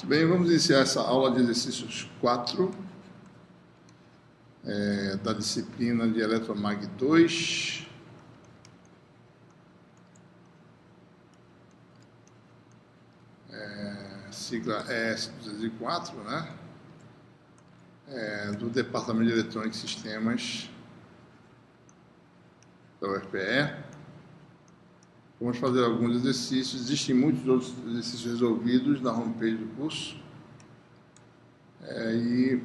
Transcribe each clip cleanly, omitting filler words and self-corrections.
Muito bem, vamos iniciar essa aula de exercícios 4 da disciplina de Eletromag 2. Sigla ES204, né? Do Departamento de Eletrônica e Sistemas da UFPE. Vamos fazer alguns exercícios. Existem muitos outros exercícios resolvidos na homepage do curso. E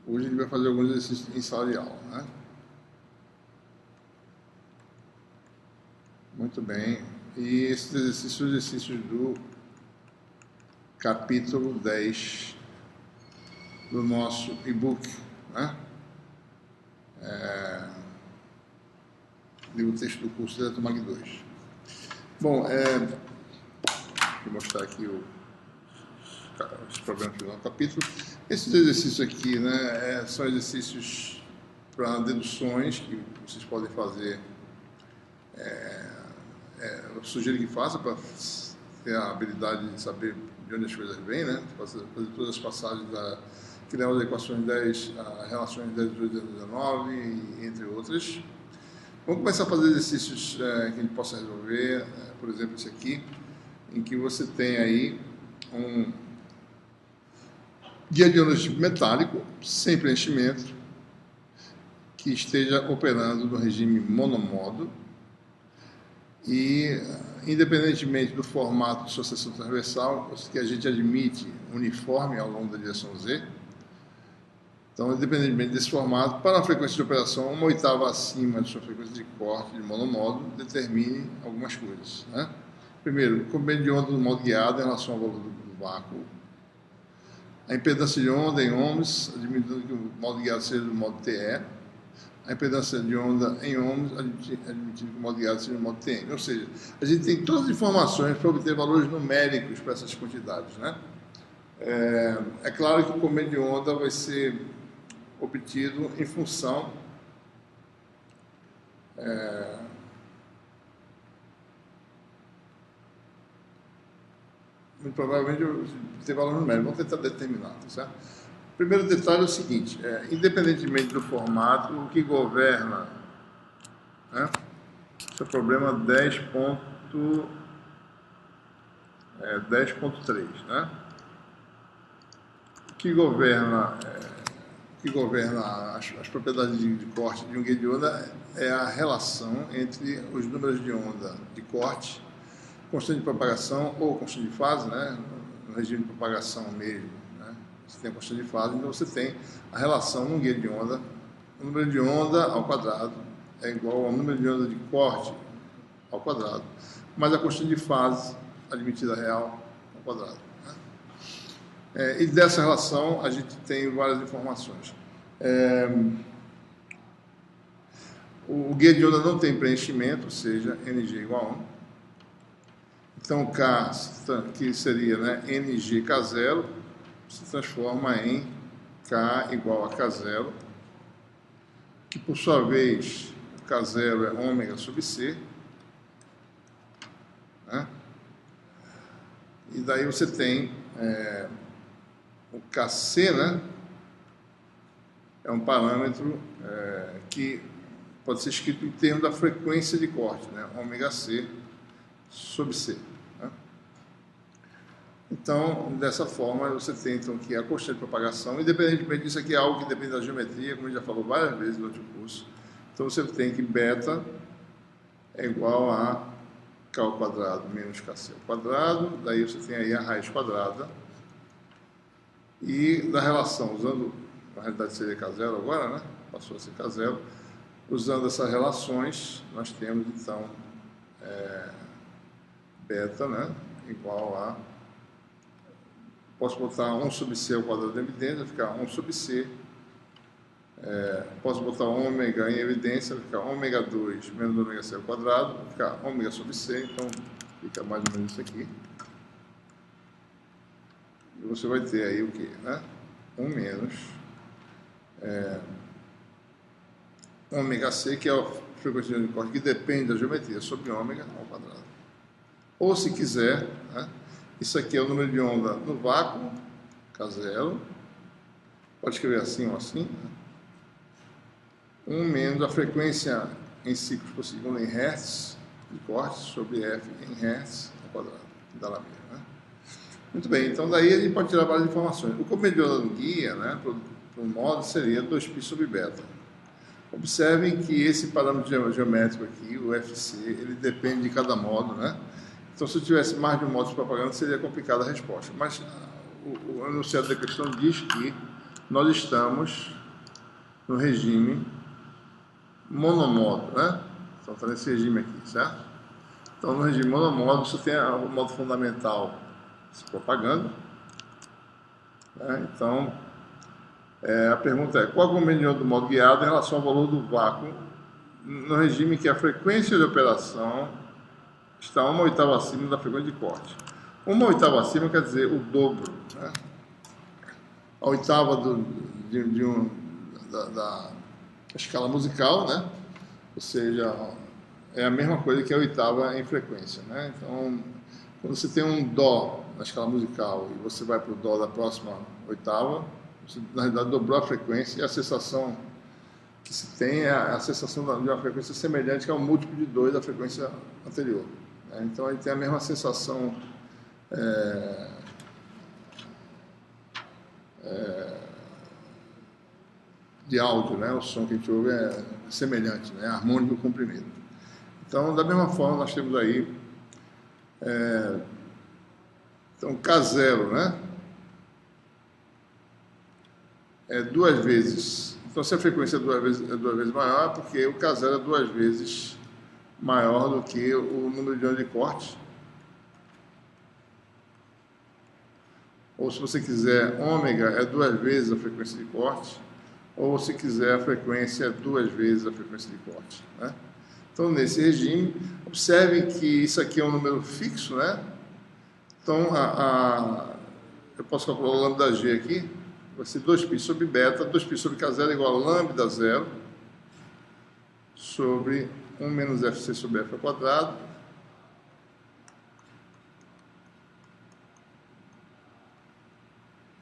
hoje a gente vai fazer alguns exercícios em sala de aula, né? Muito bem. E esses exercícios são exercícios do capítulo 10 do nosso e-book, né? Livro texto do curso de Eletromag 2. Bom, vou mostrar aqui os problemas do capítulo. Esses exercícios aqui, né, são exercícios para deduções que vocês podem fazer. Eu sugiro que faça para ter a habilidade de saber de onde as coisas vêm, né? Fazer todas as passagens que levam as equações 10, relações 10, 18 e 19, entre outras. Vamos começar a fazer exercícios que a gente possa resolver, por exemplo, esse aqui, em que você tem aí um guia de ondas tipo metálico, sem preenchimento, que esteja operando no regime monomodo e, independentemente do formato de sucessão transversal, que a gente admite uniforme ao longo da direção Z. Então, independentemente desse formato, para a frequência de operação, uma oitava acima de sua frequência de corte de monomodo determine algumas coisas, né? Primeiro, o comprimento de onda do modo guiado em relação ao valor do vácuo. A impedância de onda em ohms, admitindo que o modo guiado seja do modo TE. A impedância de onda em ohms, admitindo que o modo guiado seja do modo TM. Ou seja, a gente tem todas as informações para obter valores numéricos para essas quantidades, né? É claro que o comprimento de onda vai ser obtido em função muito provavelmente ter valor numérico. Vamos tentar determinar, tá certo? O primeiro detalhe é o seguinte: independentemente do formato, o que governa, né? Esse é o problema 10.3, né? O que governa as propriedades de corte de um guia de onda é a relação entre os números de onda de corte, constante de propagação ou constante de fase, né? No regime de propagação mesmo, né? Você tem a constante de fase, então você tem a relação num guia de onda. O número de onda ao quadrado é igual ao número de onda de corte ao quadrado, mais a constante de fase admitida real ao quadrado. E dessa relação a gente tem várias informações. O guia de onda não tem preenchimento, ou seja, NG igual a 1. Então K, que seria, né, NGK0, se transforma em K igual a K0, que por sua vez K0 é ômega sobre C, né? E daí você tem o Kc, né? É um parâmetro que pode ser escrito em termos da frequência de corte, né? Ômega C sobre C, né? Então, dessa forma, você tem então que a constante de propagação, independentemente disso aqui é algo que depende da geometria, como a gente já falou várias vezes no outro curso. Então, você tem que beta é igual a K ao quadrado menos Kc ao quadrado, daí você tem aí a raiz quadrada. E da relação, usando, na realidade seria K0 agora, né? Passou a ser K0. Usando essas relações, nós temos então beta, né? Igual a, posso botar 1 sobre C ao quadrado em evidência, vai ficar 1 sobre C. Posso botar ômega em evidência, vai ficar ômega 2 menos ômega C ao quadrado, vai ficar ômega sobre C, então fica mais ou menos isso aqui. E você vai ter aí o quê, né? 1 menos ômega C, que é a frequência de corte que depende da geometria, sobre ômega ao quadrado. Ou, se quiser, né, Isso aqui é o número de onda no vácuo, K0. Pode escrever assim ou assim. 1 menos a frequência em ciclos por segundo em Hz de corte sobre F em Hz ao quadrado, que dá lá mesmo, né? Muito bem, então daí a gente pode tirar várias informações. O comprimento de onda no guia, né, para o modo, seria 2π sobre beta. Observem que esse parâmetro geométrico aqui, o FC, ele depende de cada modo, né? Então, se eu tivesse mais de um modo de propaganda, seria complicada a resposta. Mas o enunciado da questão diz que nós estamos no regime monomodo, né? Então, está nesse regime aqui, certo? Então, no regime monomodo, você tem o modo fundamental se propagando, né? Então, a pergunta é: qual é o comprimento do modo guiado em relação ao valor do vácuo no regime que a frequência de operação está 1/8 acima da frequência de corte? 1/8 acima quer dizer o dobro, né? A oitava da escala musical, né? Ou seja, é a mesma coisa que a oitava em frequência, né? Então, quando você tem um dó na escala musical e você vai para o dó da próxima oitava, você, na realidade, dobrou a frequência, e a sensação que se tem é a sensação de uma frequência semelhante, que é o múltiplo de 2 da frequência anterior, né? Então, a gente tem a mesma sensação de áudio, né? O som que a gente ouve é semelhante, né? Harmônico com comprimento. Então, da mesma forma, nós temos aí então, K0, né? É 2 vezes. Então, se a frequência é duas vezes maior, é porque o K0 é 2 vezes maior do que o número de onda de corte. Ou, se você quiser, ômega é 2 vezes a frequência de corte. Ou, se quiser, a frequência é 2 vezes a frequência de corte, né? Então, nesse regime, observem que isso aqui é um número fixo, né? Então, eu posso calcular o lambda G aqui. Vai ser 2π sobre beta, 2π sobre K0 igual a lambda 0 sobre 1 menos FC sobre F ao quadrado.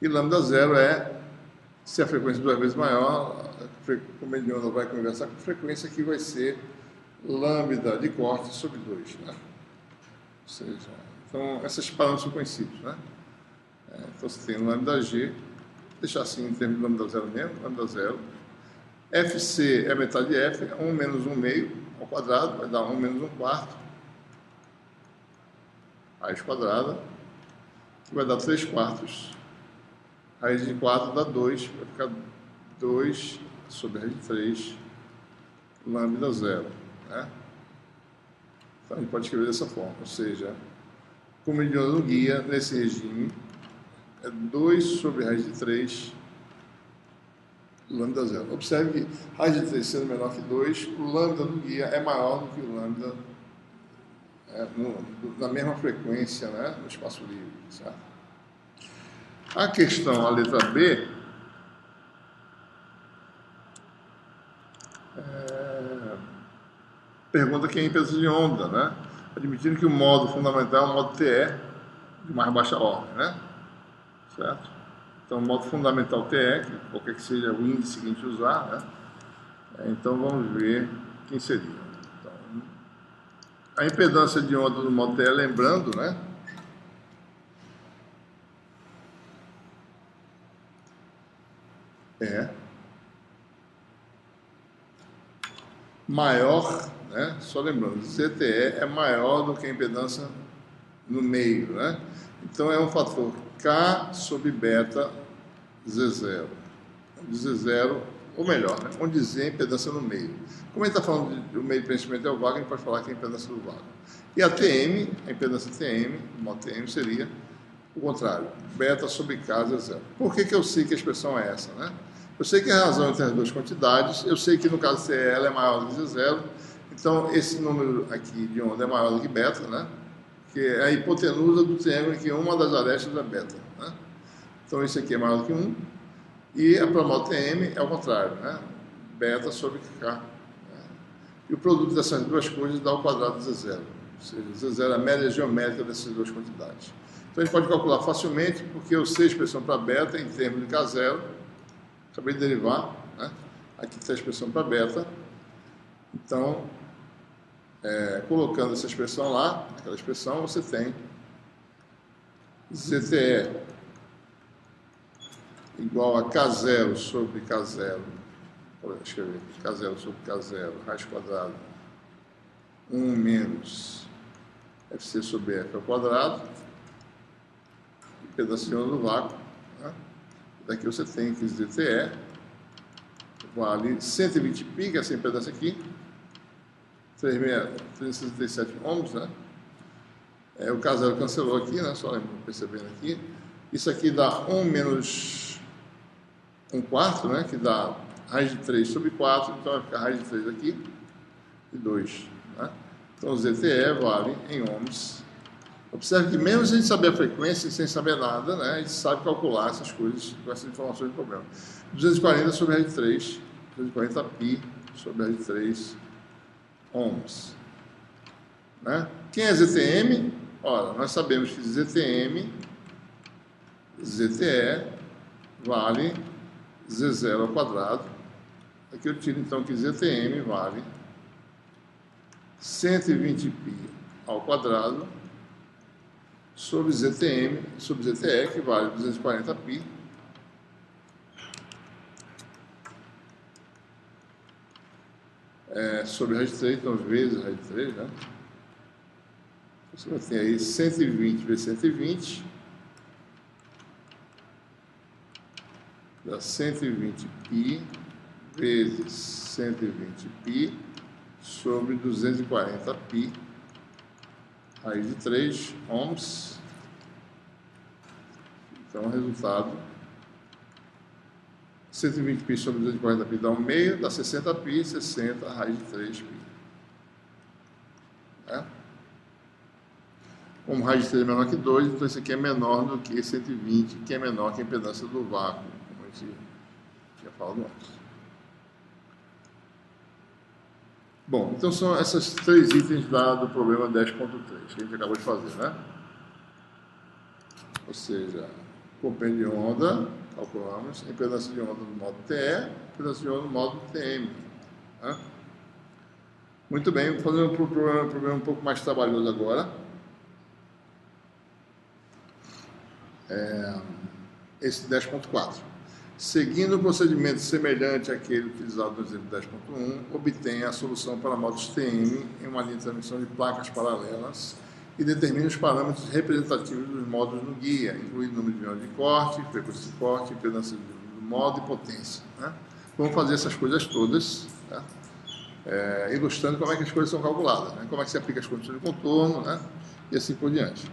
E lambda 0 é, se a frequência 2 vezes maior, o comprimento de onda vai conversar com a frequência, que vai ser lambda de corte sobre 2, né? Ou seja, então, esses parâmetros são conhecidos, né? Então, você tem lambda G, deixar assim em termos de lambda 0 mesmo, lambda 0. FC é metade de F, 1 menos 1 meio ao quadrado, vai dar 1 menos 1 quarto, raiz quadrada, que vai dar 3 quartos. Raiz de 4 dá 2, vai ficar 2 sobre raiz de 3, lambda 0, né? Então, a gente pode escrever dessa forma, ou seja, como de onda no guia, nesse regime, é 2 sobre raiz de 3, lambda 0. Observe que raiz de 3 sendo menor que 2, o lambda do guia é maior do que o lambda na mesma frequência, né, no espaço livre, certo? A questão, a letra B, pergunta que é a impedância de onda, né? Admitindo que o modo fundamental é o modo TE, de mais baixa ordem, né? Certo? Então, o modo fundamental TE, que qualquer que seja o índice que a gente usar, né? Então, vamos ver quem seria. Então, a impedância de onda do modo TE, lembrando, né? É maior, né? Só lembrando, ZTE é maior do que a impedância no meio, né? Então, é um fator K sobre beta Z0. Z0, ou melhor, né? Vamos dizer a impedância no meio. Como a gente está falando do meio de preenchimento é o vácuo, a gente pode falar que é a impedância do vácuo. E a TM, a impedância TM, o modo TM seria o contrário, beta sobre K Z0. Por que eu sei que a expressão é essa, né? Eu sei que a razão entre as duas quantidades, eu sei que no caso CE ela é maior do que Z0, então esse número aqui de onda é maior do que beta, né? Que é a hipotenusa do triângulo em que uma das arestas é beta, né? Então esse aqui é maior do que 1, e a modo TM é o contrário, né? Beta sobre K. Né? E o produto dessas duas coisas dá o quadrado de Z0, ou seja, Z0 é a média geométrica dessas duas quantidades. Então a gente pode calcular facilmente, porque eu sei a expressão para beta em termos de K0, acabei de derivar, né? Aqui está a expressão para beta. Então, colocando essa expressão lá, aquela expressão, você tem ZTE igual a K0 sobre K0, vou escrever aqui, K0 sobre K0, raiz quadrada, 1 menos FC sobre F ao quadrado, pedaço de onda do vácuo, né? Daqui você tem que ZTE vale 120π, que é esse pedaço aqui, 367 ohms, né? O K0 cancelou aqui, né? Só percebendo aqui. Isso aqui dá 1 menos 1/4, né? Que dá raiz de 3 sobre 4, então vai ficar raiz de 3 aqui e 2, né? Então o ZTE vale em ohms. Observe que mesmo sem saber a frequência, sem saber nada, né? A gente sabe calcular essas coisas com essas informações do problema. 240 sobre raiz de 3, 240π sobre raiz de 3 ohms, né? Quem é ZTM? Ora, nós sabemos que ZTE vale Z0 ao quadrado. Aqui eu tiro então que ZTM vale 120π ao quadrado sobre ZTE, que vale 240π sobre raiz de 3, então vezes raiz de 3, né? Você vai ter aí 120 vezes 120, dá 120π vezes 120π sobre 240π, raiz de 3 ohms. Então o resultado, 120π sobre 240π dá 1/2, dá 60π, 60 raiz de 3π. Né? Como raiz de 3 é menor que 2, então isso aqui é menor do que 120, que é menor que a impedância do vácuo, como a gente tinha falado antes. Bom, então são esses 3 itens do problema 10.3 que a gente acabou de fazer, né? Ou seja, compêndio de onda, calculamos, impedância de onda do modo TE, impedância de onda do modo TM. Né? Muito bem, vou fazer um problema um pouco mais trabalhoso agora. Esse 10.4. Seguindo o procedimento semelhante àquele utilizado no exemplo 10.1, obtenha a solução para modos TM em uma linha de transmissão de placas paralelas e determine os parâmetros representativos dos modos no guia, incluindo o número de ondas de corte, frequência de corte, impedância do modo e potência. Né? Vamos fazer essas coisas todas, né? Ilustrando como é que as coisas são calculadas, né? Como é que se aplica as condições de contorno, né? E assim por diante.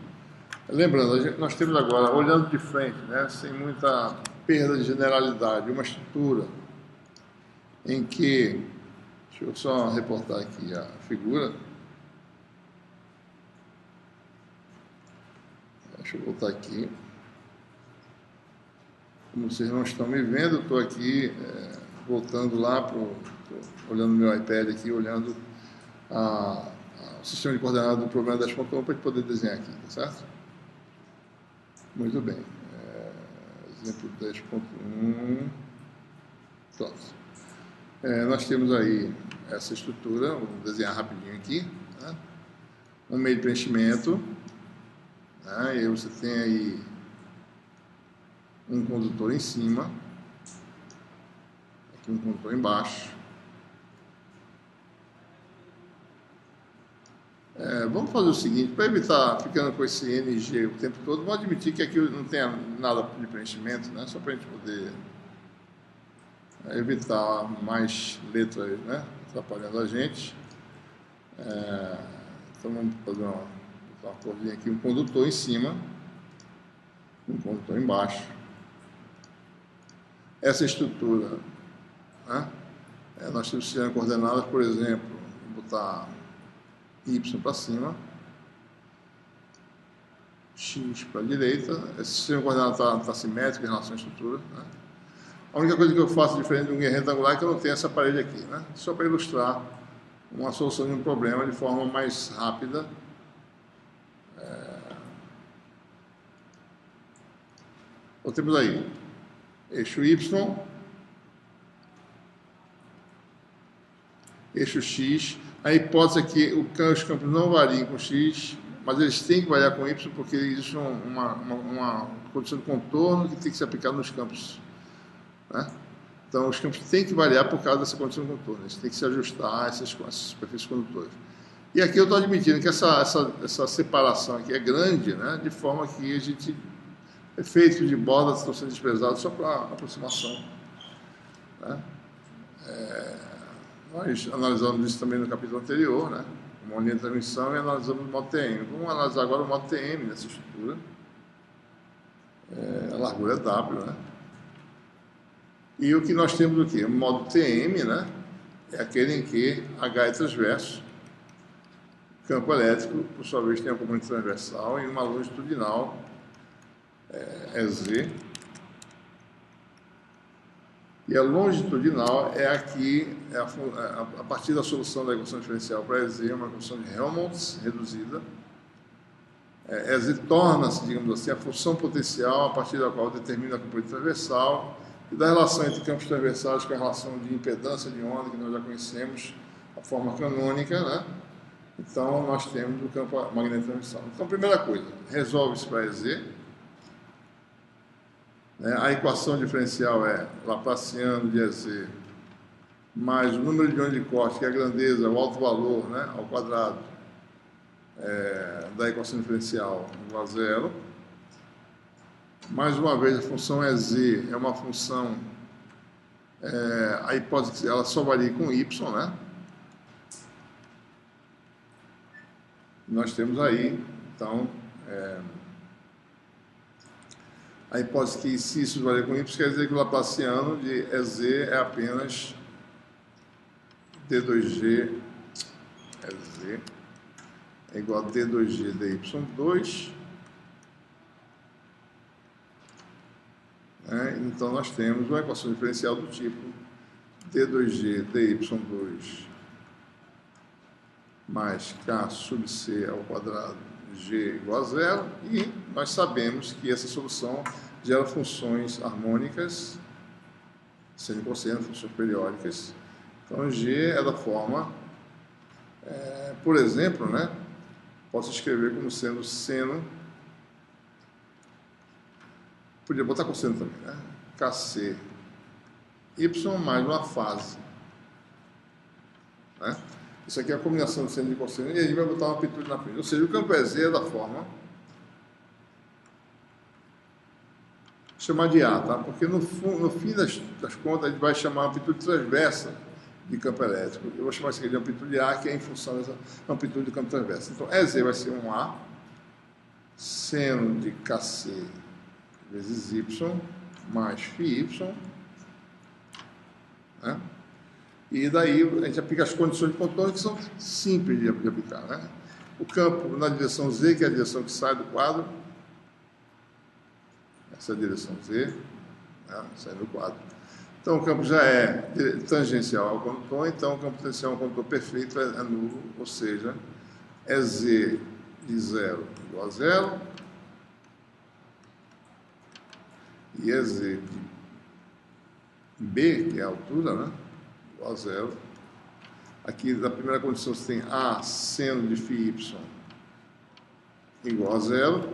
Lembrando, nós temos agora, olhando de frente, né, sem muita perda de generalidade, uma estrutura em que, deixa eu só reportar aqui a figura, deixa eu voltar aqui, como vocês não estão me vendo, eu estou aqui voltando lá, olhando meu iPad aqui, olhando o sistema de coordenadas do problema 10.1 para a gente poder desenhar aqui, tá certo? Muito bem. Exemplo 10.1. Pronto. Nós temos aí essa estrutura, vou desenhar rapidinho aqui. Né? Um meio de preenchimento. Né? E aí você tem aí um condutor em cima. Aqui um condutor embaixo. Vamos fazer o seguinte, para evitar ficando com esse NG o tempo todo, vamos admitir que aqui não tenha nada de preenchimento, né? Só para a gente poder evitar mais letras, né? Atrapalhando a gente. Então vamos fazer uma corzinha aqui, um condutor em cima, um condutor embaixo. Essa estrutura, né? Nós temos sistema de coordenadas, por exemplo, vou botar Y para cima, X para a direita. Esse sistema de coordenadas está simétrico em relação à estrutura. Né? A única coisa que eu faço diferente de um guia retangular é que eu não tenho essa parede aqui. Né? Só para ilustrar uma solução de um problema de forma mais rápida. Então temos aí eixo Y, eixo X. A hipótese é que os campos não variem com X, mas eles têm que variar com Y, porque existe uma condição de contorno que tem que ser aplicada nos campos, né? Então, os campos têm que variar por causa dessa condição de contorno, eles têm que se ajustar a essas superfícies condutoras. E aqui eu estou admitindo que essa separação aqui é grande, né? De forma que a gente, efeitos de borda estão sendo desprezados só para aproximação, né? Nós analisamos isso também no capítulo anterior, né? Uma linha de transmissão, e analisamos o modo TM. Vamos analisar agora o modo TM nessa estrutura. A largura é W, né? E o que nós temos aqui? O modo TM, né? É aquele em que H é transverso, campo elétrico, por sua vez, tem uma componente transversal e uma longitudinal é Z. E a longitudinal é aqui, a partir da solução da equação diferencial para EZ, uma equação de Helmholtz reduzida. EZ torna-se, digamos assim, a função potencial a partir da qual determina a componente transversal e da relação entre campos transversais com a relação de impedância de onda, que nós já conhecemos, a forma canônica, né? Então, nós temos o campo magnético transversal. Então, primeira coisa, resolve-se para EZ. A equação diferencial é Laplaciano de EZ mais o número de ondas de corte, que é a grandeza, o alto valor, né, ao quadrado da equação diferencial igual a zero. Mais uma vez, a função EZ é uma função, a hipótese ela só varia com Y, né? Nós temos aí, então, a hipótese que se isso varia com Y, quer dizer que o Laplaciano de EZ é apenas D2G EZ é igual a D2G DY2. Então, nós temos uma equação diferencial do tipo D2G DY2 mais K sub C ao quadrado G igual a zero, e nós sabemos que essa solução gera funções harmônicas, seno e cosseno, funções periódicas. Então, G é da forma, por exemplo, né, posso escrever como sendo seno, podia botar cosseno também, né, KC Y mais uma fase, né? Isso aqui é a combinação de seno e cosseno, e a gente vai botar uma amplitude na frente. Ou seja, o campo EZ é da forma, chamar de A, tá? Porque no fim das contas a gente vai chamar a amplitude transversa de campo elétrico. Eu vou chamar isso aqui de amplitude A, que é em função dessa amplitude do campo transverso. Então, EZ vai ser um A, seno de KC vezes Y, mais φY, né? E daí a gente aplica as condições de contorno, que são simples de aplicar, né? O campo na direção Z, que é a direção que sai do quadro, essa é a direção Z, né, sai do quadro. Então o campo já é tangencial ao condutor, então o campo tangencial ao condutor perfeito é nulo, ou seja, é Z de 0 igual a 0, e é Z de B, que é a altura, né, igual a 0. Aqui, na primeira condição, você tem A seno de φy igual a 0.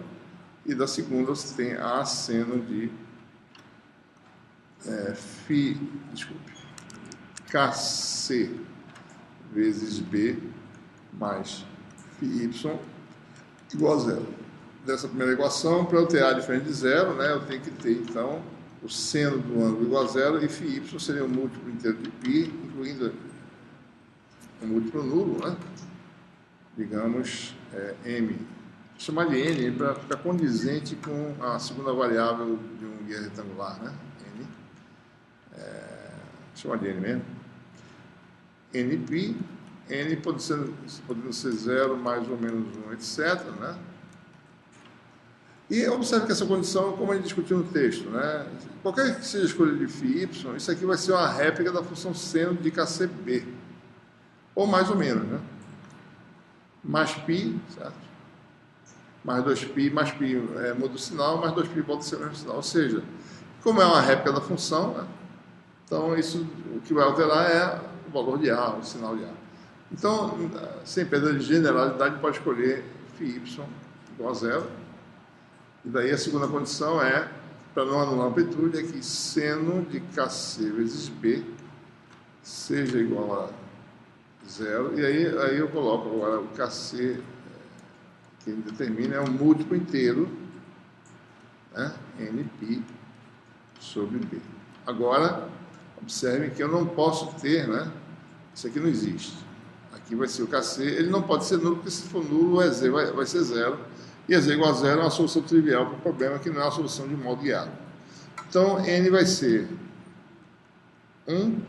E da segunda, você tem A seno de KC vezes B mais φy igual a 0. Dessa primeira equação, para eu ter A diferente de 0, né, eu tenho que ter, então, o seno do ângulo igual a 0, e φy seria um múltiplo inteiro de π, incluindo um múltiplo nulo, né? Digamos, M. Vou chamar de N para ficar condizente com a segunda variável de um guia retangular, né? N. Vou chamar de N mesmo. Nπ. N podendo ser 0, mais ou menos 1, etc., né? E observe que essa condição, como a gente discutiu no texto, né? Qualquer que seja a escolha de φy, isso aqui vai ser uma réplica da função seno de KCB. Ou mais ou menos, né? Mais π, certo? mais 2π, mais π muda o sinal, mais 2π volta a ser o mesmo sinal. Ou seja, como é uma réplica da função, né? Então isso, o que vai alterar é o valor de A, o sinal de A. Então, sem perda de generalidade, pode escolher φy igual a zero. E daí a segunda condição é, para não anular a amplitude, é que seno de kc vezes b seja igual a zero. E aí eu coloco agora o kc, que ele determina, é um múltiplo inteiro, né? nπ sobre b. Agora, observe que eu não posso ter, né? Isso aqui não existe. Aqui vai ser o kc, ele não pode ser nulo, porque se for nulo, o EZ vai ser zero. E EZ igual a zero é uma solução trivial para o problema, que não é uma solução de modo guiado. Então, n vai ser 1,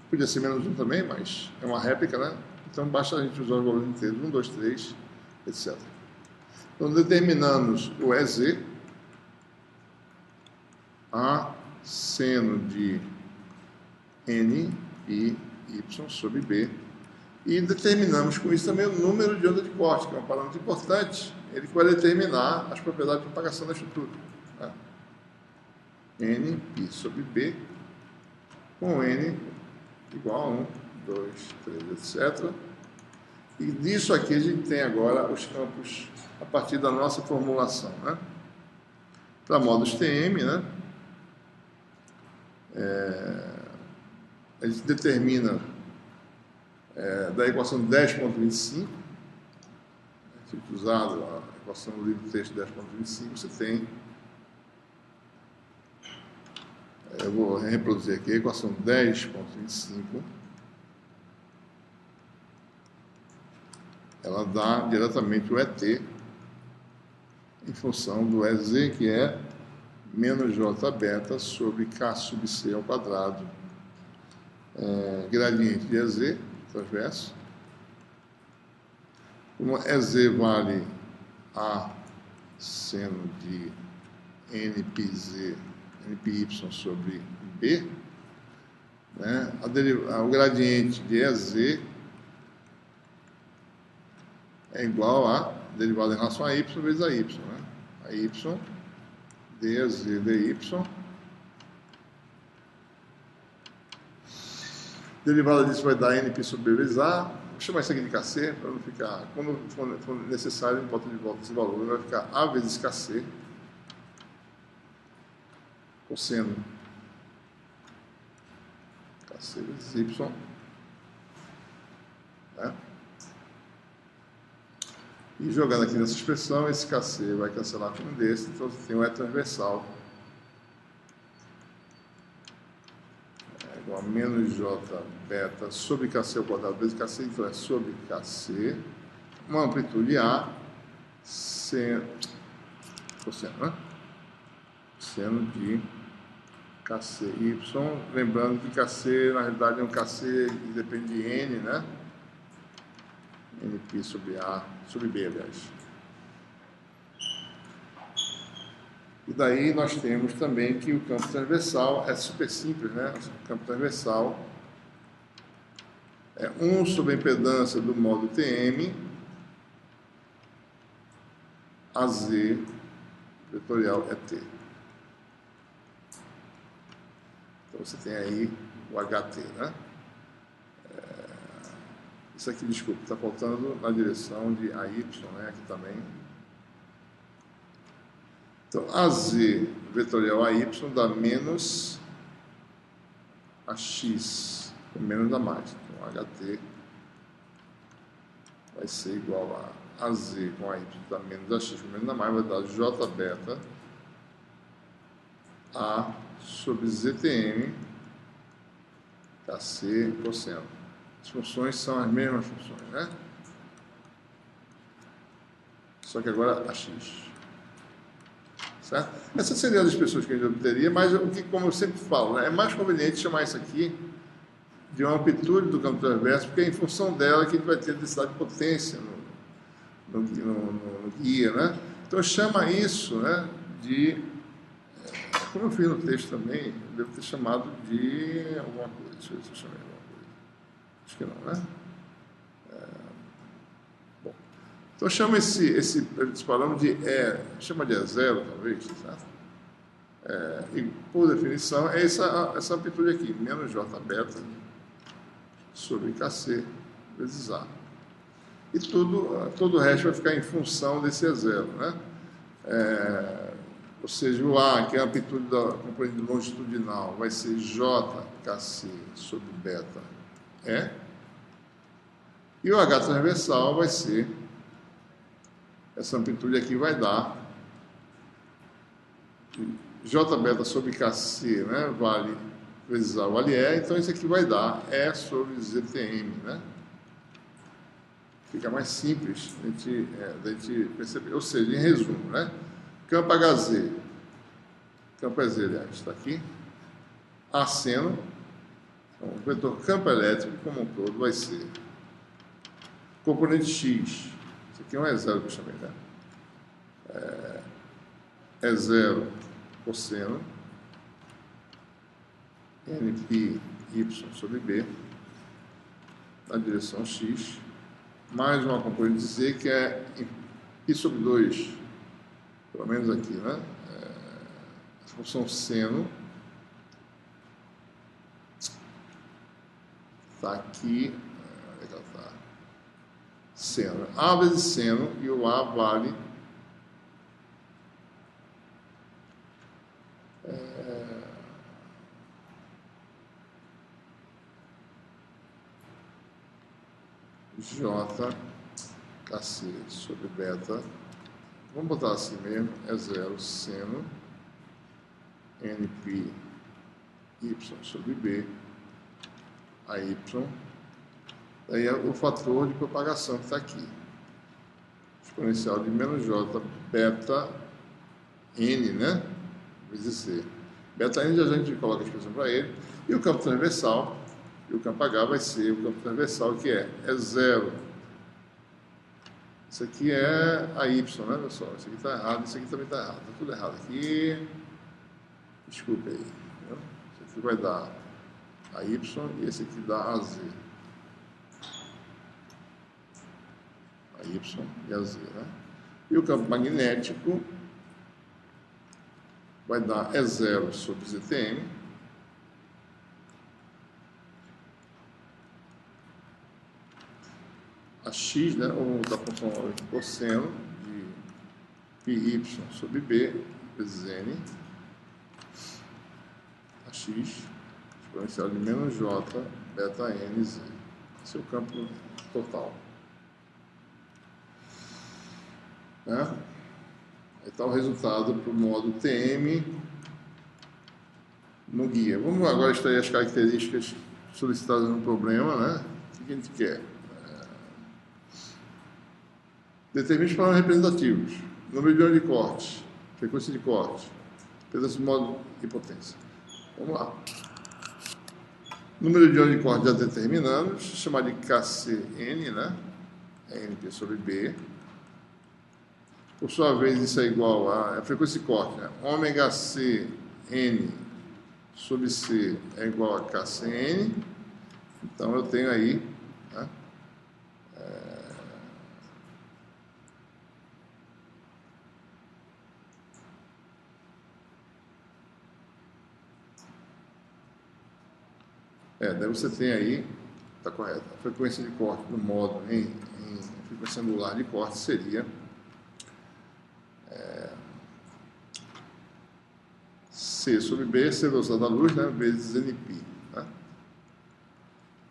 podia ser menos 1 também, mas é uma réplica, né? Então, basta a gente usar os valores inteiros, 1, 2, 3, etc. Então, determinamos o EZ, a seno de n e y sobre b, e determinamos com isso também o número de onda de corte, que é um parâmetro importante, ele que vai determinar as propriedades de propagação da estrutura. Né? N π sobre b, com n igual a 1, 2, 3, etc. E disso aqui a gente tem agora os campos a partir da nossa formulação. Né? Para modos TM, né? A gente determina da equação 10.25, usado a equação do livro texto 10.25, você tem, eu vou reproduzir aqui a equação 10.25, ela dá diretamente o ET em função do EZ, que é menos J beta sobre K sub C ao quadrado, gradiente de EZ, transverso. Como EZ vale a seno de nπz, nπy sobre b, né? O gradiente de EZ é igual a derivada em relação a y vezes a y, né? A y dz dy, derivada disso vai dar nπ sobre b vezes a. Vou chamar isso aqui de kc, para não ficar, quando for necessário, ele bota de volta esse valor, vai ficar a vezes kc, cosseno kc vezes y, né? E jogando aqui nessa expressão, esse kc vai cancelar com um desse, então você tem um E transversal igual a menos J beta sobre kc ao quadrado vezes kc, então é sobre kc, uma amplitude A, cosseno, né? Seno de kcy, lembrando que kc na realidade é um kc que depende de n, né? nπ sobre A, sobre B, aliás. E daí nós temos também que o campo transversal é super simples, né? O campo transversal é 1 sobre a impedância do modo TM, AZ vetorial é T. Então você tem aí o HT, né? Isso aqui, desculpa, está faltando na direção de AY, né? Aqui também. Então, AZ vetorial AY dá menos AX, com menos a mais. Então, HT vai ser igual a AZ com AY dá menos AX com menos a mais, vai dar J beta A sobre ZTM KC cosseno. As funções são as mesmas funções, né? Só que agora AX. Certo? Essas seriam as expressões que a gente obteria, mas o que, como eu sempre falo, né, é mais conveniente chamar isso aqui de uma amplitude do campo transverso, porque é em função dela que a gente vai ter a densidade de potência no guia, né? Então chama isso, né, de, como eu fiz no texto também, eu devo ter chamado de alguma coisa, deixa eu ver se eu chamei alguma coisa. Acho que não, né? Bom, Então chama esse parâmetro de chama de E0, talvez, certo? E por definição é essa amplitude aqui, menos J beta sobre KC vezes A. E todo o resto vai ficar em função desse E0, né? Ou seja, o A, que é a amplitude da componente longitudinal, vai ser JKC sobre beta E. E o H transversal vai ser, essa amplitude aqui vai dar J beta sobre KC, né? Vale vezes A vale E. Então isso aqui vai dar E sobre ZTM, né? Fica mais simples da gente perceber. Ou seja, em resumo, né? Campo HZ, campo EZ, aliás, está aqui. A seno, então, o vetor campo elétrico como um todo vai ser componente X. Isso aqui é um E0 que eu chamei, né? E0 cosseno NPY sobre B na direção X, mais uma componente Z que é π sobre 2, pelo menos aqui, né? A função seno está aqui, onde é que ela está? Seno. A vezes seno, e o A vale JKC sobre beta, vamos botar assim mesmo, E0 seno NPY sobre B, AY, daí é o fator de propagação que está aqui, exponencial de menos J beta N, né, vezes C. Beta N já a gente coloca a expressão para ele, e o campo transversal, e o campo H vai ser o campo transversal, que é E0. Isso aqui é a Y, né, pessoal? Isso aqui está errado, isso aqui também está errado. Está tudo errado aqui. Desculpe aí. Entendeu? Isso aqui vai dar a Y e esse aqui dá a Z. A Y e a Z, né? E o campo magnético vai dar E0 sobre ZTM. A X, né, ou da função cosseno de πy sobre B vezes N, a X, exponencial de menos J beta N Z. Esse é o campo total. Né? Aí está o resultado para o modo TM no guia. Vamos agora extrair as características solicitadas no problema, né? O que a gente quer? Determine os parâmetros representativos, número de ondas de corte, frequência de corte, pedaço de modo e potência. Vamos lá. Número de ondas de corte já determinamos, chamar de KCN, né? NP sobre B. Por sua vez, isso é igual a frequência de corte, né? Ômega C N sobre C é igual a KCN. Então eu tenho aí, né? Daí você tem aí, está correto, a frequência de corte do módulo em frequência angular de corte seria C sobre B, C velocidade da luz, né, vezes Nπ. Né?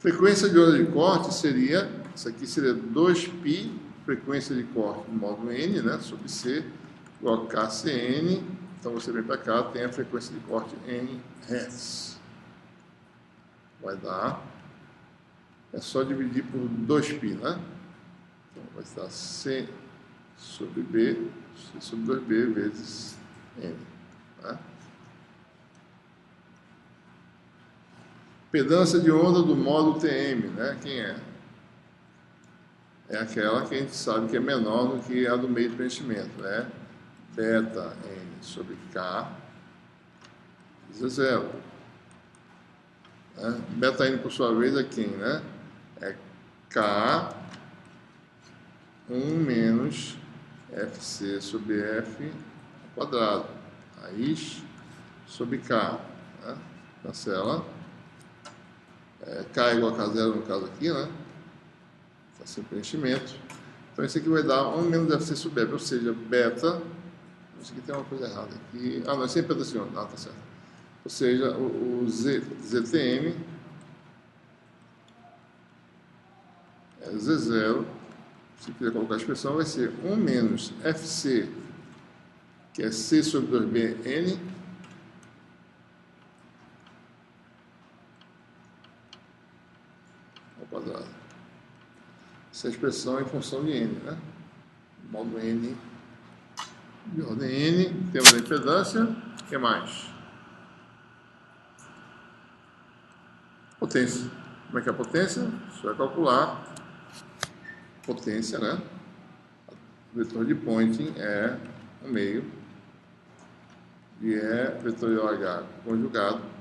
Frequência de onda de corte seria, isso aqui seria 2π, frequência de corte do módulo N, né, sobre C, igual a KCN. Então você vem para cá, tem a frequência de corte em Hz. Vai dar, é só dividir por 2π, né? Então vai dar C sobre B, C sobre 2B vezes N. Né? Impedância de onda do módulo TM, né? Quem é? É aquela que a gente sabe que é menor do que a do meio de preenchimento, né? Beta N sobre K, isso é 0. Né? Beta N, por sua vez, é quem, né? É K 1 menos FC sobre F ao quadrado, raiz sobre K, né? Cancela. K é igual a K0 no caso aqui, né? Está sem preenchimento. Então isso aqui vai dar 1 menos FC sobre F, ou seja, beta. Isso aqui tem uma coisa errada aqui. Ah, não, é sempre assim, ó. Ah, tá certo. Ou seja, o ZTM é Z0. Se quiser colocar a expressão, vai ser 1 menos FC, que é C sobre 2BN, ao quadrado. Essa expressão é em função de N, né? Modo N de ordem N. Temos a impedância. O que mais? Potência. Como é que é a potência? Você vai calcular potência, né? O vetor de Poynting é 1/2 e é vetorial H conjugado.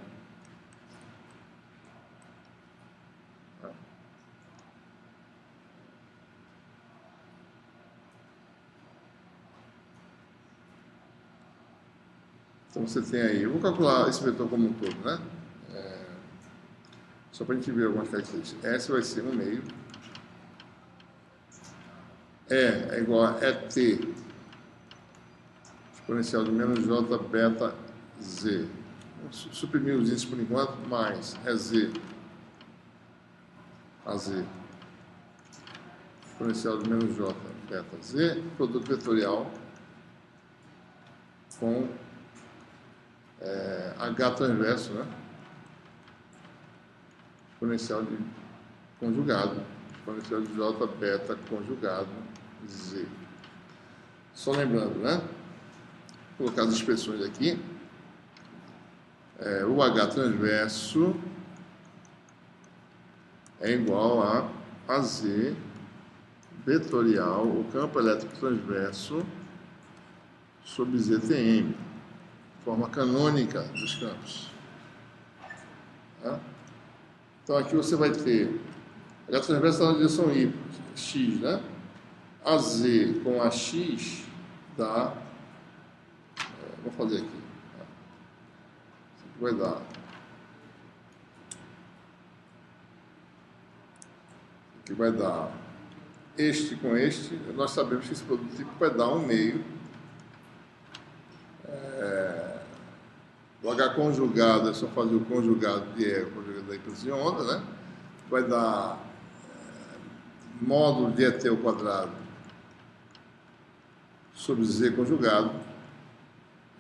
Então você tem aí, eu vou calcular esse vetor como um todo, né? Só para a gente ver algumas características. S vai ser 1/2. E é igual a ET exponencial de menos J beta Z. Vamos suprimir os índices por enquanto, mais EZ AZ exponencial de menos J beta Z, produto vetorial com H transverso, né? Exponencial de conjugado, exponencial de J beta conjugado Z. Só lembrando, né? Vou colocar as expressões aqui. O H transverso é igual a AZ vetorial, o campo elétrico transverso, sobre ZTM, forma canônica dos campos. Tá? Então aqui você vai ter H transverso está na direção Y, X, né? AZ com AX dá, vou fazer aqui, tá? Isso aqui vai dar, aqui vai dar este com este, nós sabemos que esse produto tipo vai dar 1/2. O H conjugado é só fazer o conjugado de E, o conjugado da ímpeto de onda, né? Vai dar módulo de ET ao quadrado sobre Z conjugado.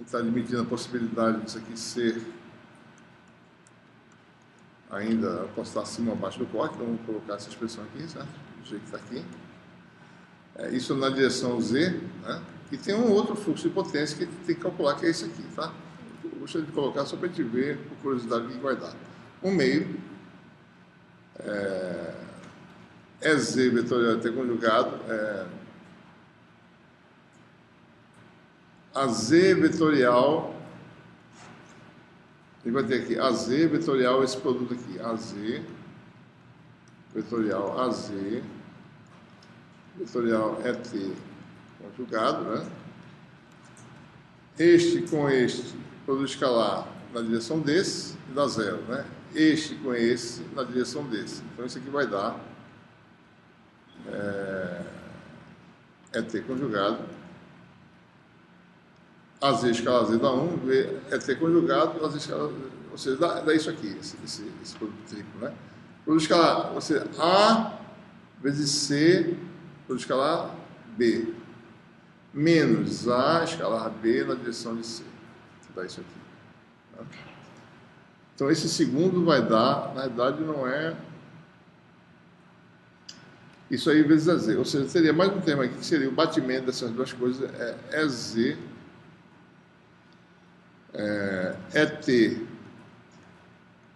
Está admitindo a possibilidade disso aqui ser ainda, posso estar acima ou abaixo do corte, então vamos colocar essa expressão aqui, certo? Do jeito que está aqui. Isso na direção Z, né? E tem um outro fluxo de potência que tem que calcular, que é esse aqui, tá? Eu gostaria de colocar só para a gente ver, por curiosidade, o que vai dar. 1/2 é Z vetorial até conjugado, AZ vetorial, ele vai ter aqui AZ vetorial, esse produto aqui, AZ vetorial, AZ vetorial ET conjugado, né? Este com este, produto escalar na direção desse, e dá 0, né? Este com esse na direção desse. Então isso aqui vai dar ET conjugado, AZ escalar Z dá 1, ET conjugado, AZ escalar, ou seja, dá isso aqui, esse produto triplo, né? Produto escalar, ou seja, A vezes C, produto escalar B, menos A escalar B na direção de C, que dá isso aqui. Tá? Então esse segundo vai dar, na verdade não é isso aí vezes AZ, ou seja, teria mais um termo aqui que seria o batimento dessas duas coisas, EZ, ET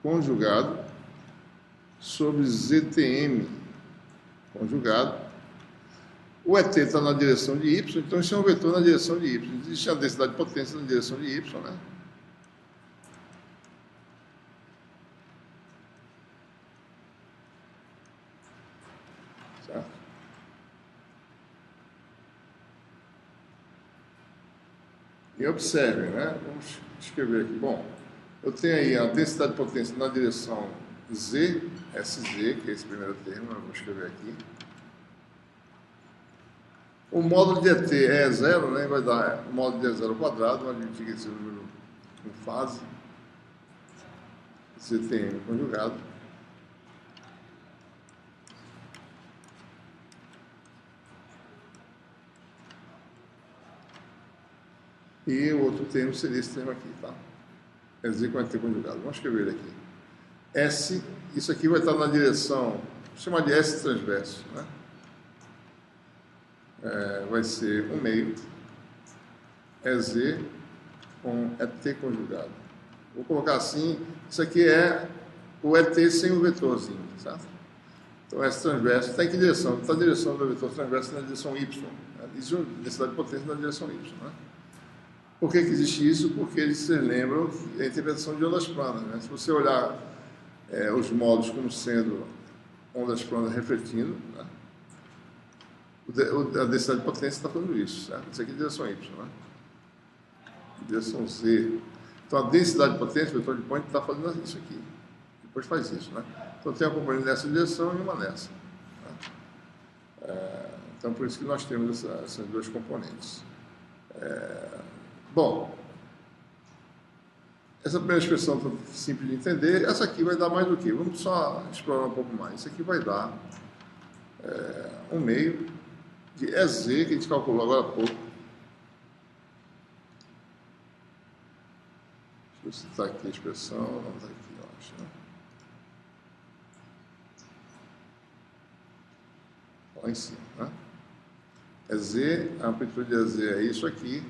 conjugado sobre ZTM conjugado. O ET está na direção de Y, então isso é um vetor na direção de Y. Existe a densidade de potência na direção de Y, né? Certo? E observe, né? Vamos escrever aqui. Bom, eu tenho aí a densidade de potência na direção Z, SZ, que é esse primeiro termo, eu vou escrever aqui. O módulo de ET é zero, né? Vai dar o módulo de E zero ao quadrado, vai dividir esse número em fase. ZTM conjugado. E o outro termo seria esse termo aqui, tá? Quer dizer, com ET conjugado. Vamos escrever ele aqui. S, isso aqui vai estar na direção, vou chamar de S transverso, né? Vai ser 1 meio, EZ com ET conjugado. Vou colocar assim, isso aqui é o ET sem o vetorzinho, certo? Então, S transverso está em que direção? Está na direção do vetor transverso na direção Y. Né? Existe uma densidade de potência na direção Y, né? Por que existe isso? Porque eles se lembram que é a interpretação de ondas planas, né? Se você olhar os módulos como sendo ondas planas refletindo, né? A densidade de potência está fazendo isso, certo? Isso aqui é direção Y, né? Direção Z. Então, a densidade de potência, o vetor de point, está fazendo isso aqui. Depois faz isso, né? Então, tem uma componente nessa direção e uma nessa. Né? Então, por isso que nós temos essas duas componentes. Bom, essa primeira expressão está simples de entender. Essa aqui vai dar mais do que? Vamos só explorar um pouco mais. Isso aqui vai dar 1 meio de EZ, que a gente calculou agora há pouco. Deixa eu citar aqui a expressão. Não está aqui, eu acho. Né? Lá em cima. Né? EZ, a amplitude de EZ é isso aqui,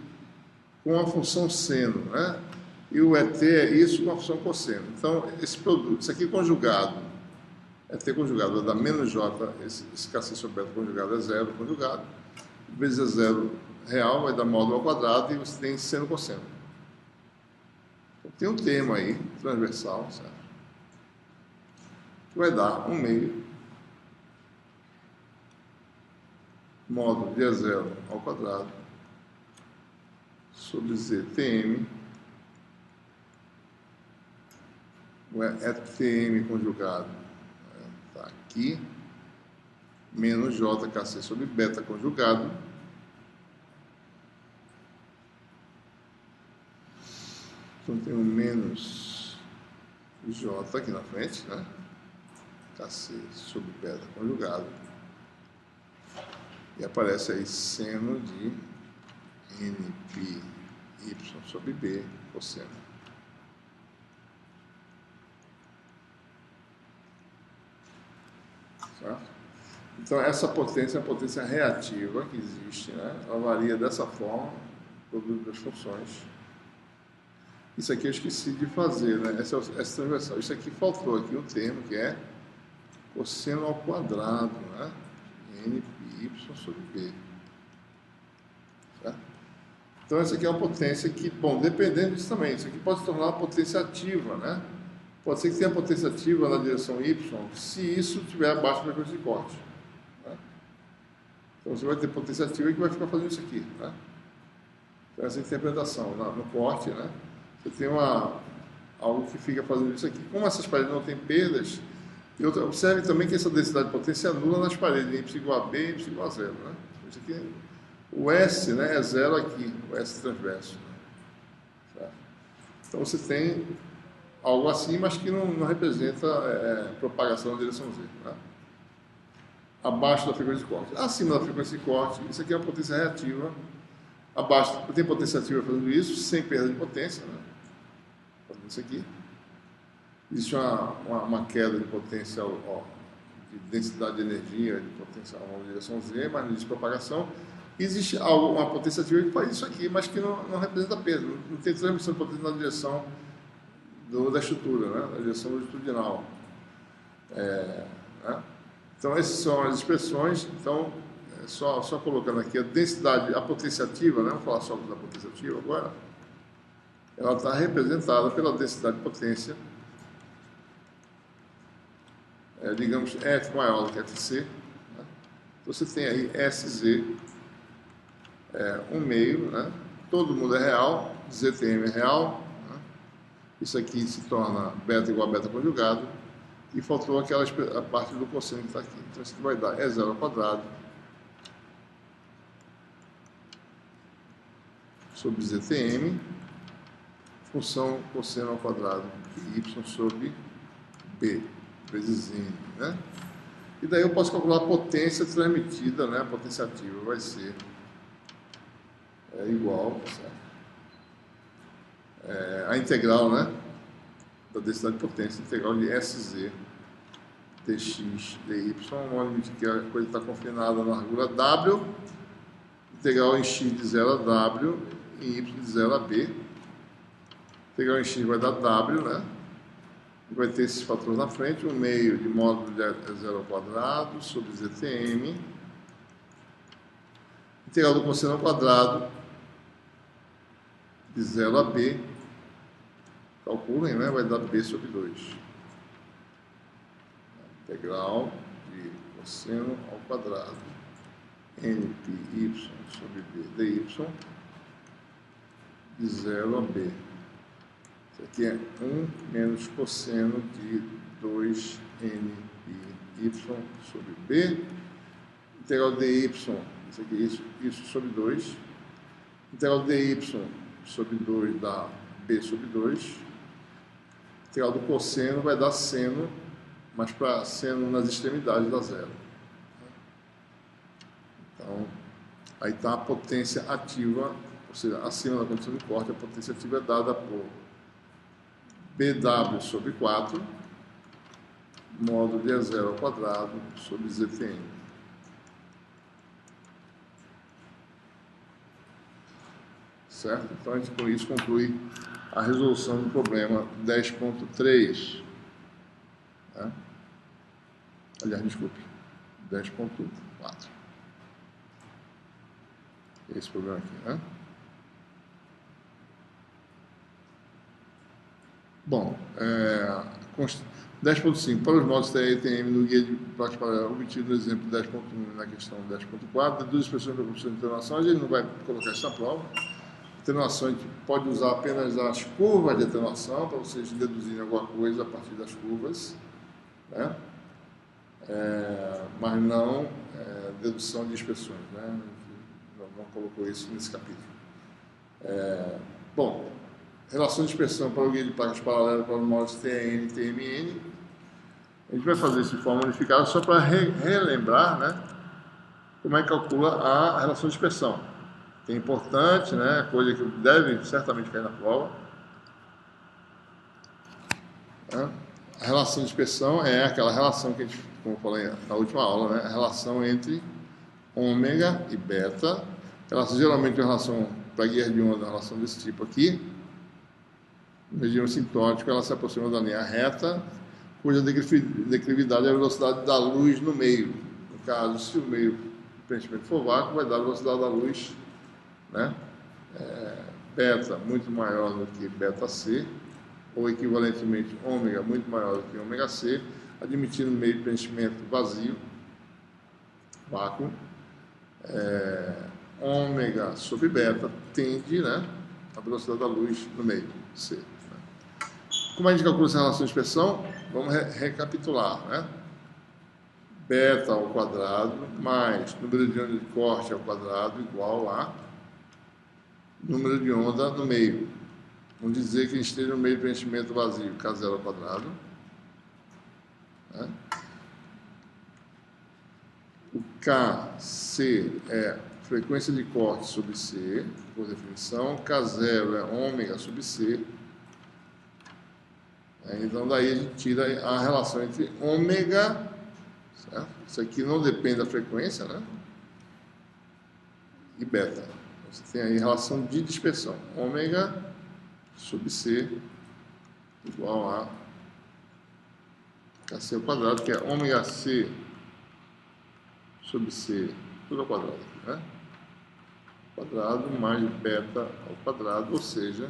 com a função seno, né? E o ET é isso com a função cosseno. Então, esse produto, isso aqui conjugado, ET conjugado vai dar menos J, esse KC sobre beta conjugado é zero conjugado, vezes zero real vai dar módulo ao quadrado e você tem seno cosseno. Então, tem um termo aí, transversal, certo? Que vai dar 1 meio módulo de E0 ao quadrado sobre ZTM, é TM conjugado, está aqui, menos JKC sobre beta conjugado, então tem um menos J aqui na frente, né? KC sobre beta conjugado, e aparece aí seno de NPY sobre B cosseno. Certo? Então, essa potência é a potência reativa que existe, né? Ela varia dessa forma, produto das funções. Isso aqui eu esqueci de fazer, né? Essa transversal. Isso aqui faltou aqui um termo que é cosseno ao quadrado, né? NPY sobre B. Certo? Então, essa aqui é uma potência que, bom, dependendo disso também, isso aqui pode se tornar uma potência ativa, né? Pode ser que tenha potência ativa na direção Y, se isso estiver abaixo da frequência de corte. Né? Então, você vai ter potência ativa que vai ficar fazendo isso aqui. Né? Então, essa interpretação no corte, né? Você tem algo que fica fazendo isso aqui. Como essas paredes não têm perdas, observe também que essa densidade de potência é nula nas paredes, Y igual a B e Y igual a zero. Né? Isso aqui, o S, né, é zero aqui, o S transverso. Certo? Então, você tem algo assim, mas que não representa propagação na direção Z. Né? Abaixo da frequência de corte. Acima da frequência de corte, isso aqui é uma potência reativa. Abaixo, tem potência ativa fazendo isso, sem perda de potência. Né? Fazendo isso aqui. Existe uma queda de potência, de densidade de energia, de potência na direção Z, mas não existe propagação. Existe uma potência ativa que faz isso aqui, mas que não representa perda. Não tem transmissão de potência na direção da estrutura, né? Da direção longitudinal. Né? Então, essas são as expressões. Então, só colocando aqui a densidade, a potência ativa, né? Vamos falar só da potência ativa agora. Ela está representada pela densidade de potência, digamos, F maior do que FC. Né? Então, você tem aí SZ, 1 meio, né? todo mundo é real, ZTM é real, né? Isso aqui se torna beta igual a beta conjugado, e faltou a parte do cosseno que está aqui. Então isso aqui vai dar E0 ao quadrado sobre ZTM, função cosseno ao quadrado de y sobre b, vezes n, né? E daí eu posso calcular a potência transmitida, né? A potência ativa vai ser igual, a integral, né? Da densidade de potência, integral de SZ dx dy, onde que a coisa está confinada na largura W, integral em x de 0 a W e y de 0 a B. Integral em x vai dar W, né? Vai ter esses fatores na frente, 1 meio de módulo de E0 ao quadrado sobre ZTM. Integral do cosseno ao quadrado de 0 a B. Calculem, né? Vai dar B sobre 2. Integral de cosseno ao quadrado nπy sobre b dy de 0 a b. Isso aqui é 1 menos cosseno de 2nπy sobre b. Integral dy, isso aqui, isso sobre 2. Integral dy sobre 2 dá b sobre 2. Integral do cosseno vai dar seno, mas para seno nas extremidades dá 0. Então, aí está a potência ativa, ou seja, acima da condição de corte, a potência ativa é dada por BW sobre 4, módulo de E0 ao quadrado sobre ZTM. Certo? Então, a gente com isso conclui a resolução do problema 10.3. Né? Aliás, desculpe, 10.4. Esse problema aqui, né? Bom, 10.5. Para os modos TE-TM no guia de prática paralela obtido no exemplo 10.1 na questão 10.4, deduz expressões da proporção de atenuação. A gente não vai colocar isso na prova. Atenuação, a gente pode usar apenas as curvas de atenuação para vocês deduzirem alguma coisa a partir das curvas, né? Mas não dedução de expressões, né? Não colocou isso nesse capítulo. Bom, relação de expressão para o guia de placas paralelas para os modos TN e TMN. A gente vai fazer isso de forma unificada só para relembrar, né, como é que calcula a relação de expressão. Que é importante, né, coisa que deve certamente cair na prova. A relação de expressão é aquela relação que a gente, como eu falei na última aula, né, a relação entre ômega e beta. Geralmente, a relação para guia de onda, uma relação desse tipo aqui. No regime sintótico, ela se aproxima da linha reta, cuja declividade é a velocidade da luz no meio. No caso, se o meio de preenchimento for vácuo, vai dar a velocidade da luz, né? Beta muito maior do que beta C, ou equivalentemente ômega muito maior do que ômega C, admitindo meio de preenchimento vazio, vácuo. Ômega sobre beta tende, né, a velocidade da luz no meio, C. Né? Como a gente calcula essa relação de expressão? Vamos recapitular, né? Beta ao quadrado mais número de onda de corte ao quadrado igual a número de onda no meio. Vamos dizer que a gente esteja no meio de preenchimento vazio, K0 ao quadrado. Né? O KC é frequência de corte sobre C, por definição. K0 é ômega sobre C. Então, daí a gente tira a relação entre ômega, certo? Isso aqui não depende da frequência, né? E beta. Você tem aí relação de dispersão. Ômega sobre C igual a KC ao quadrado, que é ômega C sobre C, tudo ao quadrado aqui, né? Quadrado mais beta ao quadrado, ou seja,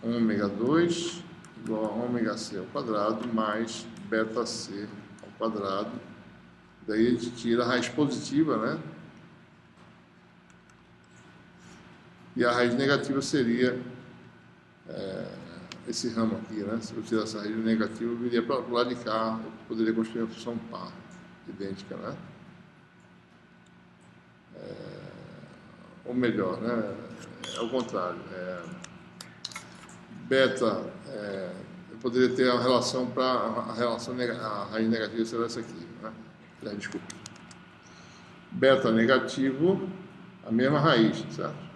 ômega 2 igual a ômega C ao quadrado mais beta C ao quadrado. Daí a gente tira a raiz positiva, né? E a raiz negativa seria esse ramo aqui, né? Se eu tirar essa raiz negativa, eu viria para o lado de cá, eu poderia construir uma função par, idêntica, né? Ou melhor, né? É o contrário. Beta, eu poderia ter a relação para a raiz negativa seria essa aqui, né? Desculpa. Beta negativo, a mesma raiz, certo?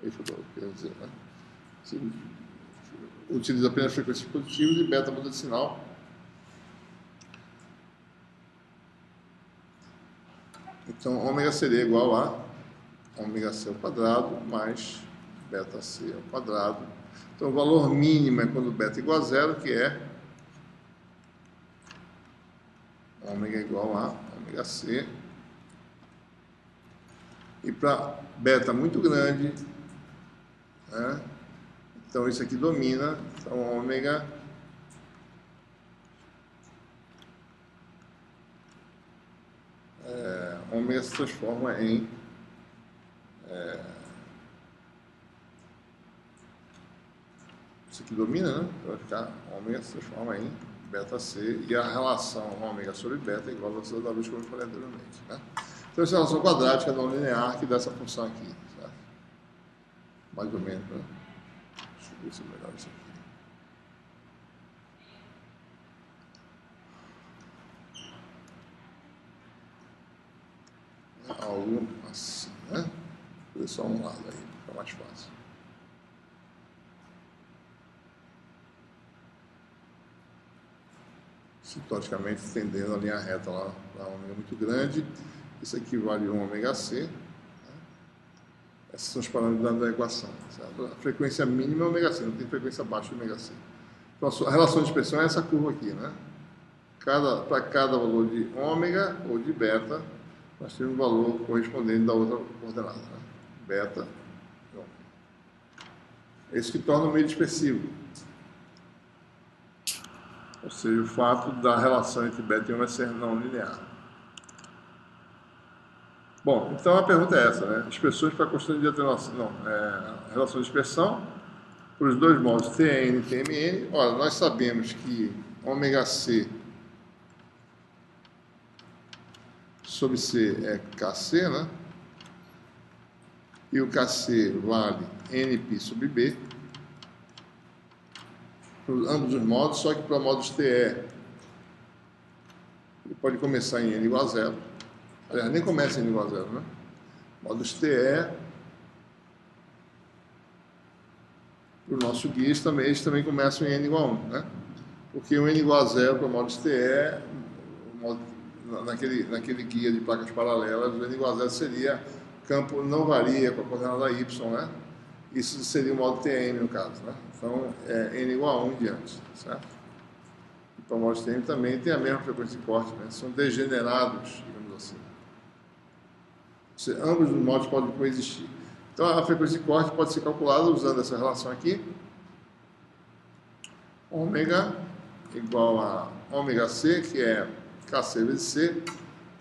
É isso que eu quero dizer, né? Se utiliza apenas frequências positivas e beta muda de sinal. Então, ômega seria igual a ômega c ao quadrado mais beta c ao quadrado. Então, o valor mínimo é quando beta é igual a zero, que é ômega igual a ômega c. E para beta muito grande, né? Então isso aqui domina, então ômega ômega se transforma em isso aqui domina, né? Vai ficar ômega se transforma em beta c, e a relação ômega sobre beta é igual a velocidade da luz, como eu falei anteriormente, né? Então essa relação quadrática não linear que dá essa função aqui, certo? Mais ou menos, né? Deixa eu ver se é melhor isso aqui. Algo assim, né? Vou fazer só um lado aí, fica mais fácil. Sintoticamente tendendo a linha reta lá para ômega muito grande. Isso aqui vale 1 ômega c. Né? Esses são os parâmetros da equação. Certo? A frequência mínima é ômega c, não tem frequência baixa de ômega c. Então a relação de expressão é essa curva aqui, né? Para cada valor de ômega ou de beta, nós temos um valor correspondente da outra coordenada, né? Beta e ômega. É isso que torna o meio dispersivo. Ou seja, o fato da relação entre beta e ômega ser não linear. Bom, então a pergunta é essa, né? Expressões para constante de atenuação. Não, relação de expressão para os dois modos Tn e Tmn. Olha, nós sabemos que ômega c sobre c é Kc, né? E o Kc vale Nπ sobre B. Para ambos os modos, só que para modos TE, ele pode começar em n igual a zero. Aliás, nem começa em n igual a zero, né? Modos TE, para o nosso guia, eles também começam em n igual a 1, né? Porque o n igual a zero para modos TE, naquele guia de placas paralelas, o n igual a zero seria campo não varia com a coordenada y, né? Isso seria o modo Tn no caso, né? Então, é n igual a 1 em diante, certo? Então, o modo Tn também tem a mesma frequência de corte, né? São degenerados, digamos assim. Ambos os modos podem coexistir. Então, a frequência de corte pode ser calculada usando essa relação aqui. Ômega igual a ômega c, que é Kc vezes c,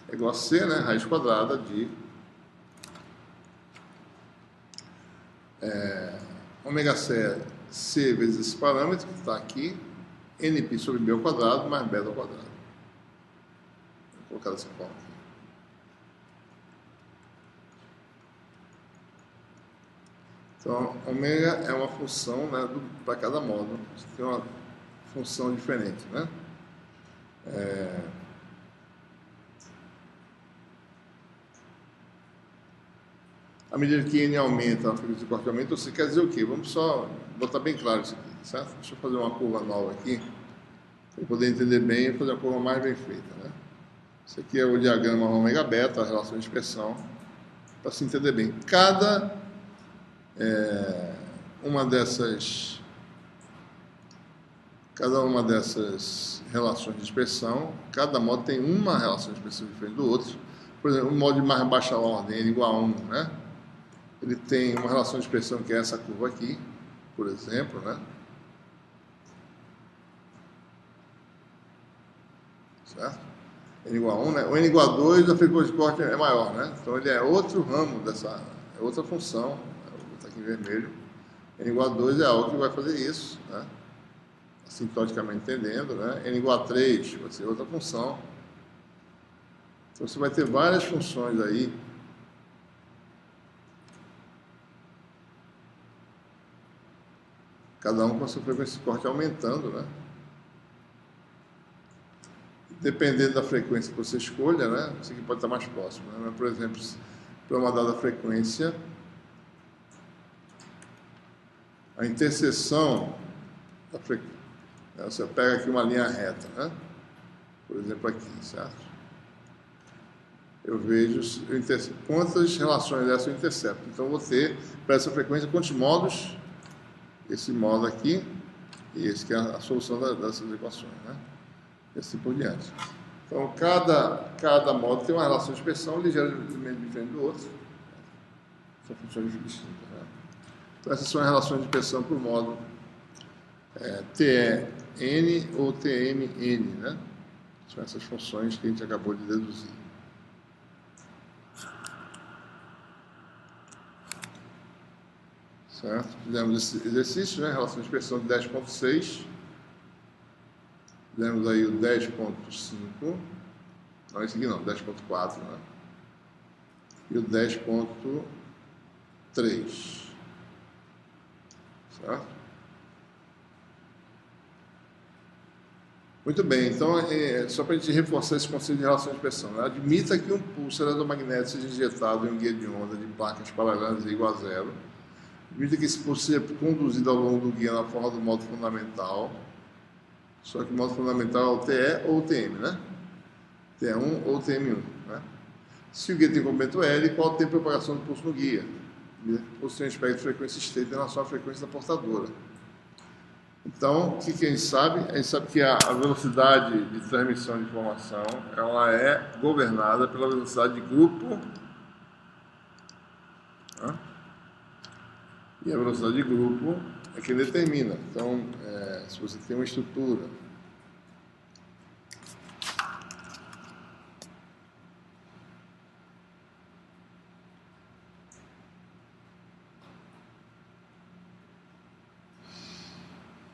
é igual a c, né? Raiz quadrada de ômega c é c vezes esse parâmetro que está aqui, nπ sobre b ao quadrado mais beta ao quadrado. Vou colocar dessa forma aqui. Então, ômega é uma função, né, para cada módulo. Você tem uma função diferente, né? À medida que n aumenta, a frequência de corte aumenta, você quer dizer o quê? Vamos só botar bem claro isso aqui, certo? Deixa eu fazer uma curva nova aqui, para poder entender bem e fazer uma curva mais bem feita, né? Isso aqui é o diagrama ômega beta, a relação de expressão, para se entender bem. Cada uma dessas relações de expressão, cada modo tem uma relação de expressão diferente do outro. Por exemplo, o modo de mais baixa ordem, n igual a 1, né? Ele tem uma relação de expressão que é essa curva aqui, por exemplo, né? Certo? N igual a 1, né? O n igual a 2, a frequência de corte é maior, né? Então ele é outro ramo dessa, é outra função. Vou botar em vermelho. N igual a 2 é algo que vai fazer isso, né? Assintoticamente entendendo, né? N igual a 3 vai ser outra função. Então você vai ter várias funções aí. Cada um com a sua frequência de corte aumentando, né? Dependendo da frequência que você escolha, né? Isso aqui pode estar mais próximo, né? Mas, por exemplo, para uma dada frequência, a interseção da frequência, você pega aqui uma linha reta, né? Por exemplo, aqui, certo? Eu vejo quantas relações dessas eu intercepto. Então, eu vou ter, para essa frequência, quantos modos, esse modo aqui, e esse que é a solução dessas equações, né? E assim por diante. Então, cada modo tem uma relação de expressão ligeiramente diferente do outro. São funções distintas, né? Então, essas são as relações de expressão para o modo TEN ou TMN, né? São essas funções que a gente acabou de deduzir. Certo? Fizemos esse exercício, né? Relação de expressão de 10.6. Fizemos aí o 10.5. Não, esse aqui não, 10.4, né? E o 10.3. Certo? Muito bem, então, só para a gente reforçar esse conceito de relação de expressão, né? Admita que um pulso eletromagnético seja injetado em um guia de onda de placas paralelas igual a zero. Admita que esse pulso seja conduzido ao longo do guia na forma do modo fundamental. Só que o modo fundamental é o TE ou o TM, né? TE1 ou TM1, né? Se o guia tem comprimento L, qual o tempo de propagação do pulso no guia? O pulso tem um espectro de frequência estreita em relação à frequência da portadora. Então, o que a gente sabe? A gente sabe que a velocidade de transmissão de informação ela é governada pela velocidade de grupo, né? E a velocidade de grupo é quem determina. Então, se você tem uma estrutura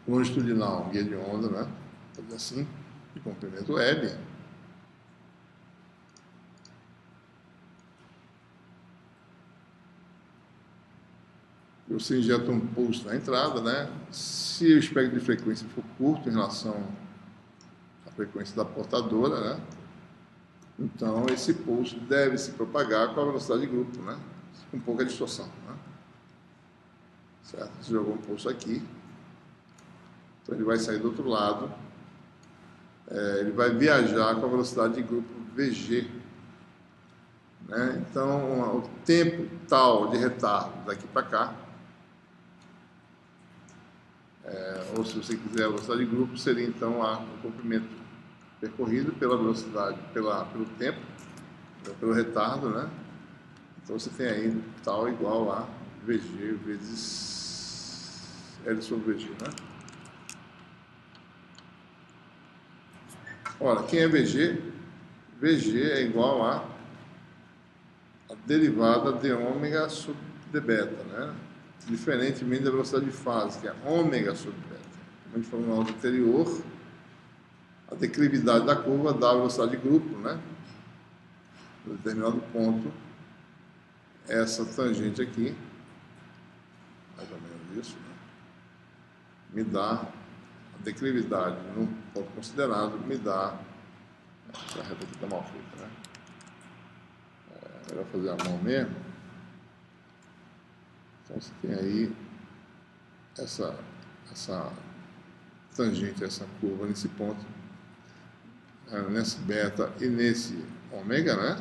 longitudinal, guia de onda, né? Fazer assim, de comprimento L. Você injeta um pulso na entrada, né? Se o espectro de frequência for curto em relação à frequência da portadora, né? Então, esse pulso deve se propagar com a velocidade de grupo, né? Com pouca distorção, né? Certo? Você jogou um pulso aqui. Então, ele vai sair do outro lado. Ele vai viajar com a velocidade de grupo VG. Né? Então, o tempo tal de retardo daqui para cá, ou se você quiser a velocidade de grupo, seria então o comprimento percorrido pela velocidade, pelo tempo, pelo retardo, né? Então você tem aí tal igual a VG vezes L sobre VG, né? Ora, quem é VG? VG é igual a derivada de ômega sobre d beta, né? Diferentemente da velocidade de fase, que é ômega sobre beta. Como a gente falou na aula anterior, a declividade da curva dá a velocidade de grupo, né? Em determinado ponto, essa tangente aqui, mais ou menos isso, né? Me dá a declividade num ponto considerado, me dá. Essa reta aqui está mal feita, né? Melhor fazer a mão mesmo. Então você tem aí essa tangente, essa curva nesse ponto, nesse beta e nesse ômega, né?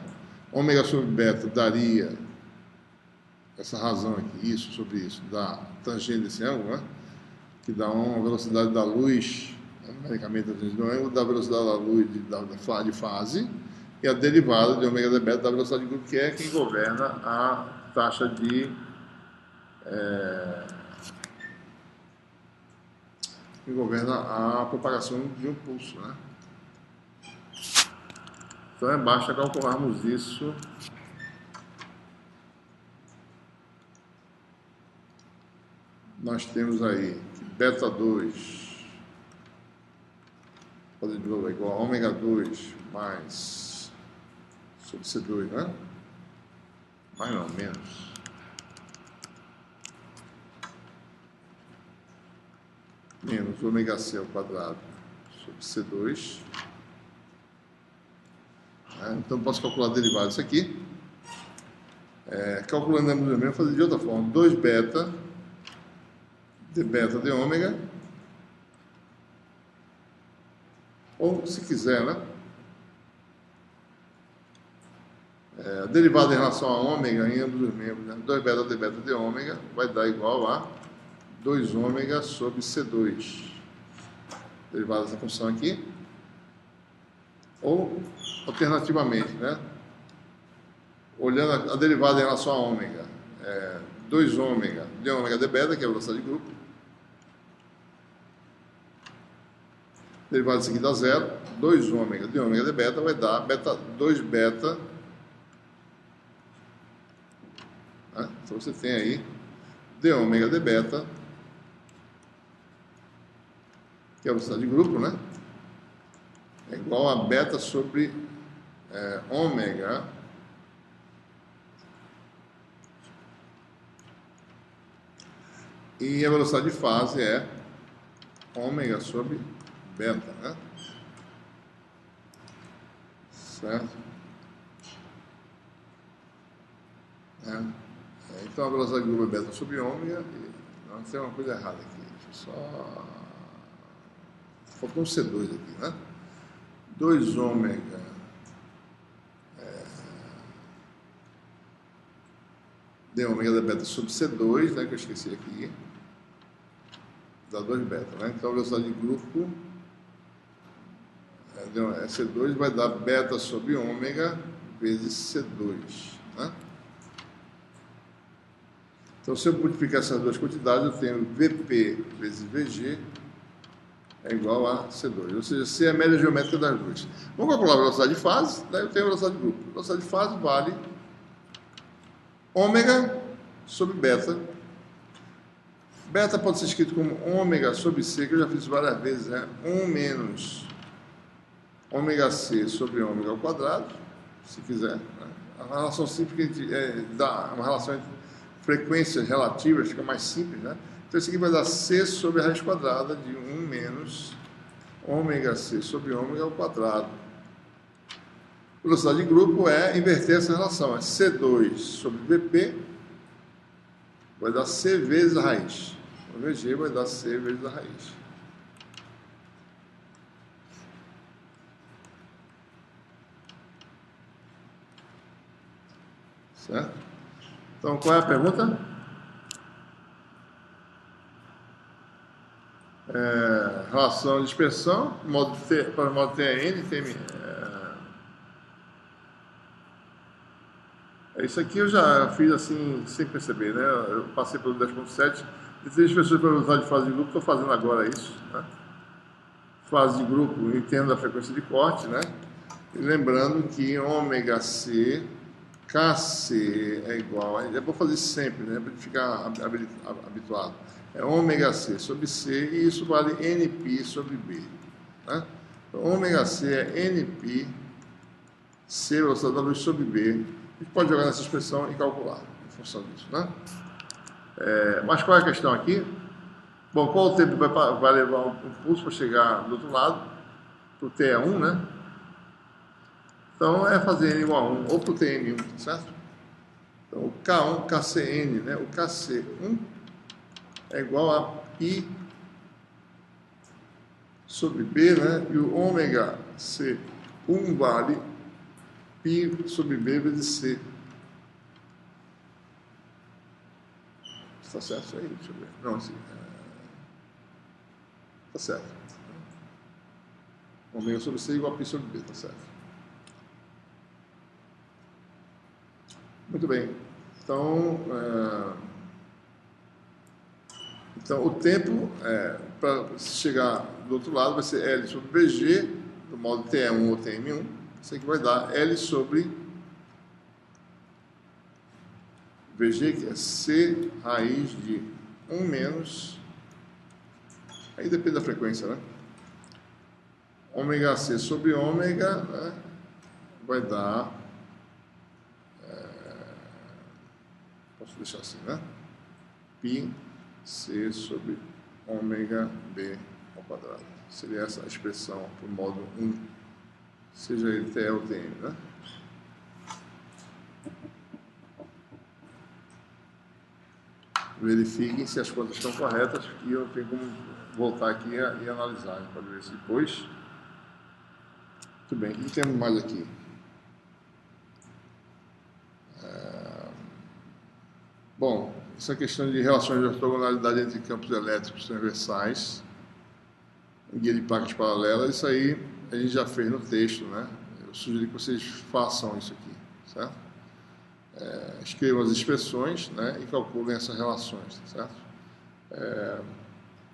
Ômega sobre beta daria essa razão aqui, isso sobre isso, dá tangente desse ângulo, né? Que dá uma velocidade da luz, numericamente a tangente do ângulo, da velocidade da luz de fase, e a derivada de ômega d beta da velocidade de grupo, que é quem governa a taxa de que governa a propagação de um pulso, né? Então basta calcularmos isso nós temos aí que beta 2, fazer de novo, é igual a ômega 2 mais sobre C2, né? Mais não, menos. Menos ômega C ao quadrado sobre C2. Então, posso calcular a derivada disso aqui. Calculando ambos os mesmos, fazer de outra forma. 2 beta de beta de ômega. Ou, se quiser, né? A derivada em relação a ômega em ambos os membros, né? 2 beta de beta de ômega vai dar igual a 2 ômega sobre C2. Derivada dessa função aqui. Ou, alternativamente, né? Olhando a derivada em relação a ômega, 2 ômega de ômega de beta, que é a velocidade de grupo. Derivada disso aqui dá 0. 2 ômega de ômega de beta vai dar 2 beta. Então você tem aí de ômega de beta, que é a velocidade de grupo, né? É igual a beta sobre ômega e a velocidade de fase é ômega sobre beta, né? Certo? Então a velocidade de grupo é beta sobre ômega. Não, tem uma coisa errada aqui. Deixa eu só. Faltou um C2 aqui, né? 2 ômega de ômega da beta sobre C2, né? Que eu esqueci aqui. Dá 2 beta, né? Então a velocidade de grupo C2 vai dar beta sobre ômega vezes C2, né? Então, se eu multiplicar essas duas quantidades, eu tenho VP vezes VG é igual a C2. Ou seja, C é a média geométrica das duas. Vamos calcular a velocidade de fase, daí eu tenho a velocidade de grupo. A velocidade de fase vale ômega sobre beta. Beta pode ser escrito como ômega sobre C, que eu já fiz várias vezes, né? 1 menos ômega C sobre ômega ao quadrado, se quiser. Né? A relação simples que a gente dá, uma relação entre frequências relativas, fica mais simples, né? Então, isso aqui vai dar C sobre a raiz quadrada de 1 menos ômega C sobre ômega ao quadrado. Velocidade de grupo é inverter essa relação, é C2 sobre VP, vai dar C vezes a raiz. O VG vai dar C vezes a raiz. Certo? Então, qual é a pergunta? Relação de dispersão, para o modo TN, isso aqui eu já fiz assim, sem perceber, né? Eu passei pelo 10.7 e 3 pessoas para velocidade de fase de grupo, estou fazendo agora isso, né? Fase de grupo, entendo a frequência de corte, né? E lembrando que ômega C KC é igual, é bom fazer isso sempre, né, para ficar habituado. É ômega C sobre C e isso vale NP sobre B. Né? Então, ômega C é NP, C, velocidade da luz sobre B. A gente pode jogar nessa expressão e calcular em função disso. Né? Mas qual é a questão aqui? Bom, qual o tempo vai levar um pulso para chegar do outro lado? Para o T é 1, né? Então, é fazer N igual a 1, ou para o TN1, certo? Então, o K1, KCN, né? O KC1 é igual a I sobre B, né? E o ômega C1 vale π sobre B vezes C. Está certo isso aí? Deixa eu ver. Não, assim. Está certo. Ômega sobre C igual a π sobre B, está certo. Muito bem. Então, o tempo para chegar do outro lado vai ser L sobre VG, do modo TE1 ou TM1. Isso aqui vai dar L sobre VG, que é C raiz de 1 menos, aí depende da frequência, né? Ômega C sobre ômega, né? Vai dar, posso deixar assim, né? Pi C sobre ômega B ao quadrado. Seria essa a expressão para o módulo 1, seja ele TE ou TM, né? Verifiquem se as contas estão corretas e eu tenho como voltar aqui e analisar. Pode ver se depois. Muito bem, e temos mais aqui. Bom, essa questão de relações de ortogonalidade entre campos elétricos transversais, guia de placas paralelas, isso aí a gente já fez no texto, né? Eu sugiro que vocês façam isso aqui, certo? Escrevam as expressões, né, e calculem essas relações, certo?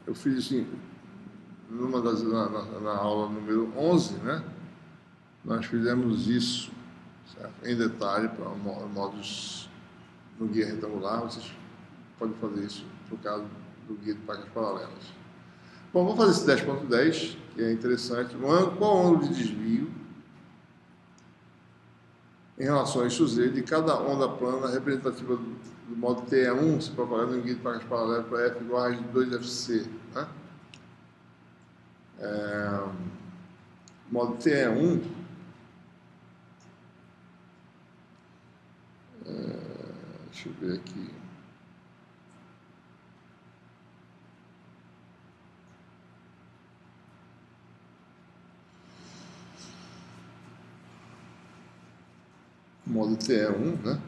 Eu fiz isso na aula número 11, né? Nós fizemos isso, certo? Em detalhe para modos no guia retangular. Vocês podem fazer isso no caso do guia de placas paralelas. Bom, vamos fazer esse 10.10, que é interessante. Qual o ângulo de desvio em relação a eixo Z de cada onda plana representativa do modo TE1, se propagando no guia de placas paralelas para F igual a raiz de 2FC. Né? Modo TE1, deixa eu ver aqui. Modo TE1, né?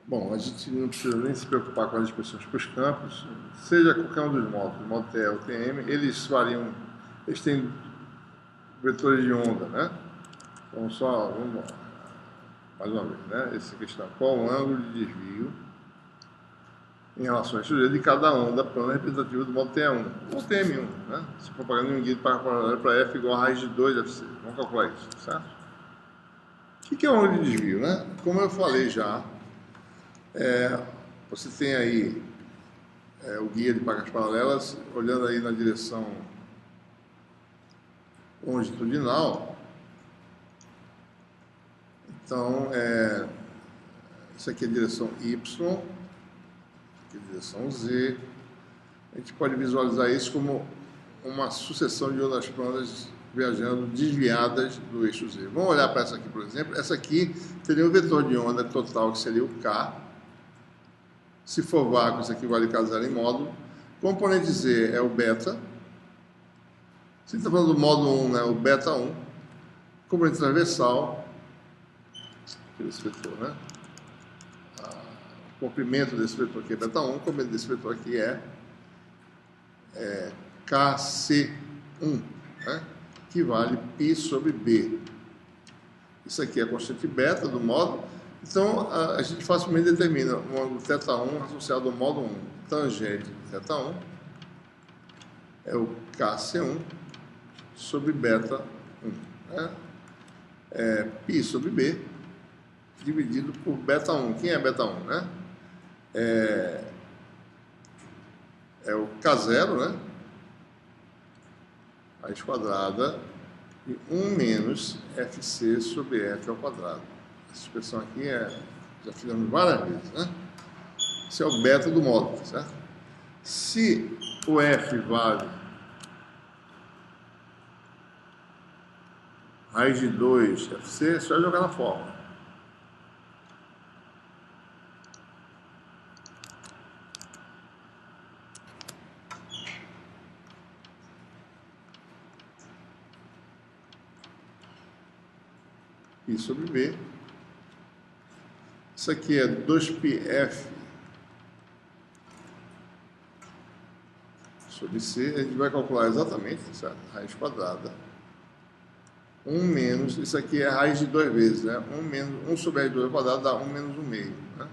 Bom, a gente não precisa nem se preocupar com as expressões para os campos, seja qualquer um dos modos, o modo TE ou TM, eles variam, eles têm vetores de onda, né? Então, vamos mais uma vez, né? Essa questão, qual o ângulo de desvio em relação a eixo de cada onda plana representativa do modo TE1 ou TM1, né? Se propagando em um guia de placas paralelas para F igual a raiz de 2FC. Vamos calcular isso, certo? O que é o ângulo de desvio, né? Como eu falei já, você tem aí o guia de placas paralelas, olhando aí na direção longitudinal. Então, isso aqui é a direção Y, aqui é a direção Z. A gente pode visualizar isso como uma sucessão de ondas planas viajando desviadas do eixo Z. Vamos olhar para essa aqui, por exemplo. Essa aqui teria o vetor de onda total, que seria o K. Se for vácuo, isso aqui vale K zero em módulo. Componente Z é o beta. Se está falando do módulo 1, né, o beta 1. Componente transversal, esse vetor, né? O comprimento desse vetor aqui é beta 1, o comprimento desse vetor aqui é KC1, né? Que vale π sobre B. Isso aqui é a constante beta do módulo. Então, a gente facilmente determina um ângulo θ1 associado ao módulo 1. Tangente de θ1 é o KC1 sobre beta 1. Né? π sobre B dividido por beta 1. Quem é beta 1? Né? É o K0, né? Raiz quadrada e 1 menos FC sobre F ao quadrado. Essa expressão aqui já fizemos várias vezes, né? Esse é o beta do módulo, certo? Se o F vale raiz de 2 FC, é só jogar na fórmula. π sobre B. Isso aqui é 2πf sobre C. A gente vai calcular exatamente, certo? Raiz quadrada. 1 menos, isso aqui é raiz de 2 vezes, né? 1 sobre raiz de 2 ao quadrado dá 1 menos 1 meio, né?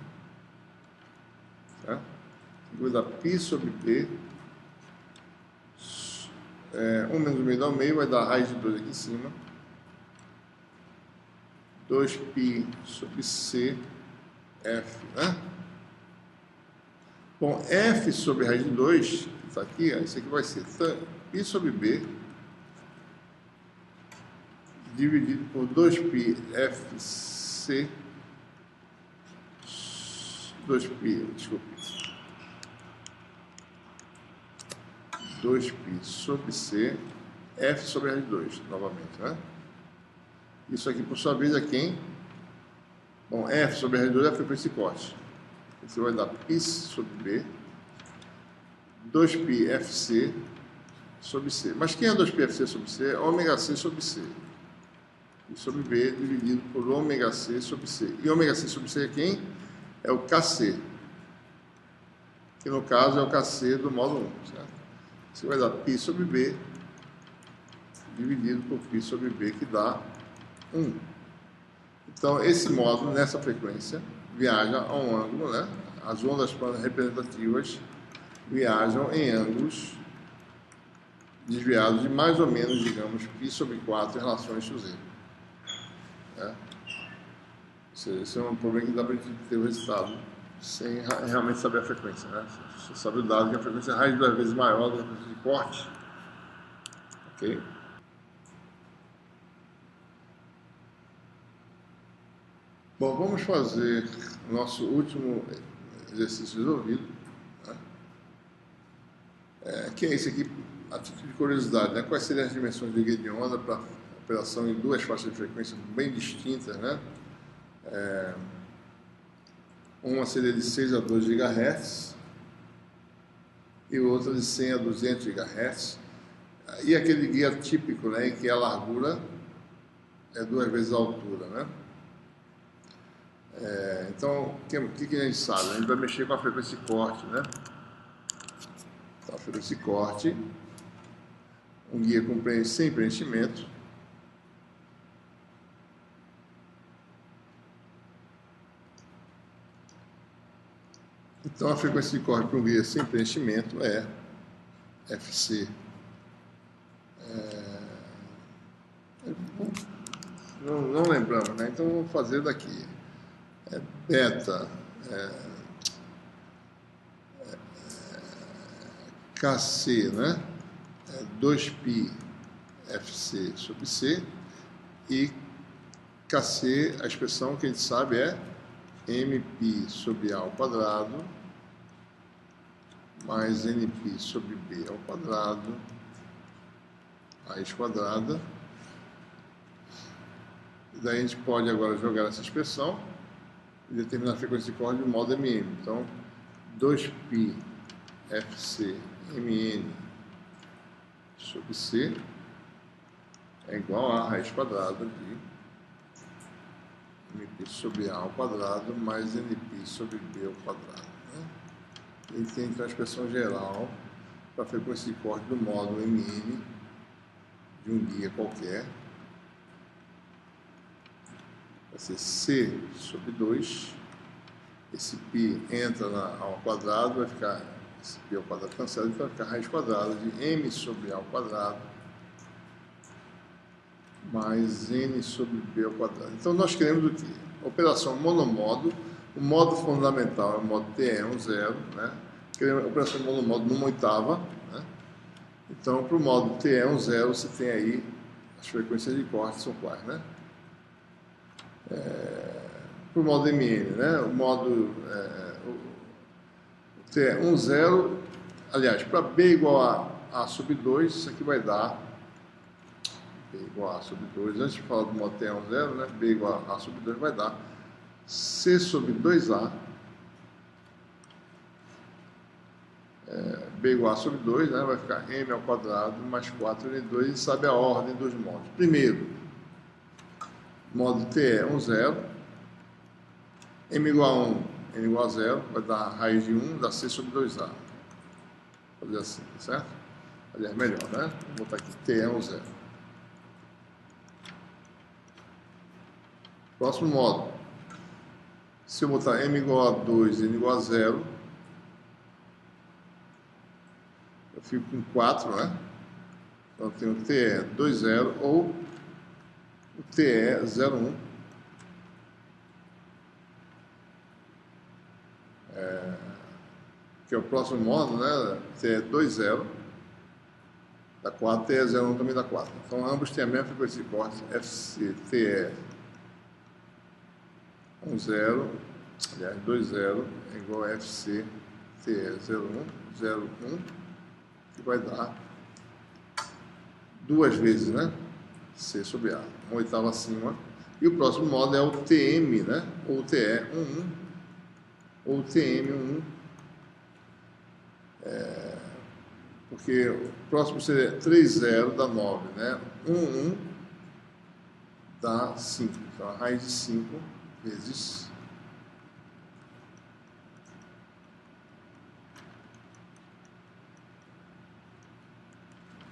Certo? Vou dar π sobre P. 1 menos 1 meio dá 1 meio, vai dar raiz de 2 aqui em cima. 2π sobre C, F, né? Bom, F sobre raiz de 2, que está aqui, isso aqui vai ser π sobre B, dividido por 2π FC, 2π, desculpe, 2π sobre C, F sobre raiz de 2, novamente, né? Isso aqui, por sua vez, é quem? Bom, F sobre raiz de 2 é a frequência de corte. Você vai dar π sobre B, 2π FC sobre C. Mas quem é 2π FC sobre C? É ômega C sobre C. E sobre B dividido por ômega C sobre C. E ômega C sobre C é quem? É o KC. Que no caso é o KC do módulo 1. Certo? Você vai dar π sobre B dividido por π sobre B, que dá 1. Então, esse módulo, nessa frequência, viaja a um ângulo, né? As ondas representativas viajam em ângulos desviados de mais ou menos, digamos, π sobre 4 em relação a eixo Z. Né? Esse é um problema que dá para a gente ter o resultado sem realmente saber a frequência. Né? Você sabe o dado que a frequência é raiz 2 vezes maior do que a frequência de corte. Ok? Bom, vamos fazer o nosso último exercício resolvido, né? Que é esse aqui, a título de curiosidade, né? Quais seriam as dimensões de guia de onda para operação em duas faixas de frequência bem distintas, né? Uma seria de 6 a 2 GHz e outra de 100 a 200 GHz. E aquele guia típico, né, em que a largura é 2 vezes a altura, né? Então, o que a gente sabe? A gente vai mexer com a frequência de corte, né? Então, a frequência de corte, um guia sem preenchimento. Então, a frequência de corte para um guia sem preenchimento é FC. Não lembramos, né? Então, vamos fazer daqui. Beta KC, né? 2π FC sobre C, e KC, a expressão que a gente sabe é MP sobre A ao quadrado mais NP sobre B ao quadrado, raiz quadrada. E daí a gente pode agora jogar essa expressão e determinar a frequência de corte de modo MM. Então, 2π FC MN sobre C é igual a raiz quadrada de MP sobre A ao quadrado mais NP sobre B ao quadrado. Né? E tem então a expressão geral para a frequência de corte do módulo MN de um guia qualquer. Vai ser C sobre 2, esse π entra ao quadrado, vai ficar, esse π ao quadrado cancela, então vai ficar raiz quadrada de m sobre a ao quadrado mais n sobre b ao quadrado. Então nós queremos o quê? Operação monomodo, o modo fundamental é o modo TE10, né? Queremos a operação monomodo numa oitava, né? Então para o modo TE10 você tem aí as frequências de corte são quais, né? Para o modo MN, né? O modo T10, aliás, para B igual a sobre 2, isso aqui vai dar B igual a sobre 2, antes de falar do modo T10, né? B igual a sobre 2 vai dar C sobre 2A, B igual a sobre 2, né? Vai ficar M ao quadrado mais 4N2, e sabe a ordem dos modos. Primeiro, modo TE10, M igual a 1, N igual a 0, vai dar raiz de 1, dá C sobre 2A. Vou fazer assim, certo? Aliás, melhor, né? Vou botar aqui TE10. Próximo modo. Se eu botar M igual a 2 e N igual a 0, eu fico com 4, né? Então eu tenho o TE20 ou o TE01. que é o próximo módulo, né? TE20, da 4, TE01 também da 4. Então, ambos têm a mesma frequência de corte, FC TE10, aliás, 20 é igual a FC TE01, 01, que vai dar duas vezes, né? C sobre A, uma oitava acima. E o próximo módulo é o TM, né? Ou TE11, ou TM11. Porque o próximo seria 30 dá 9, né? 11 dá 5. Então, a raiz de 5 vezes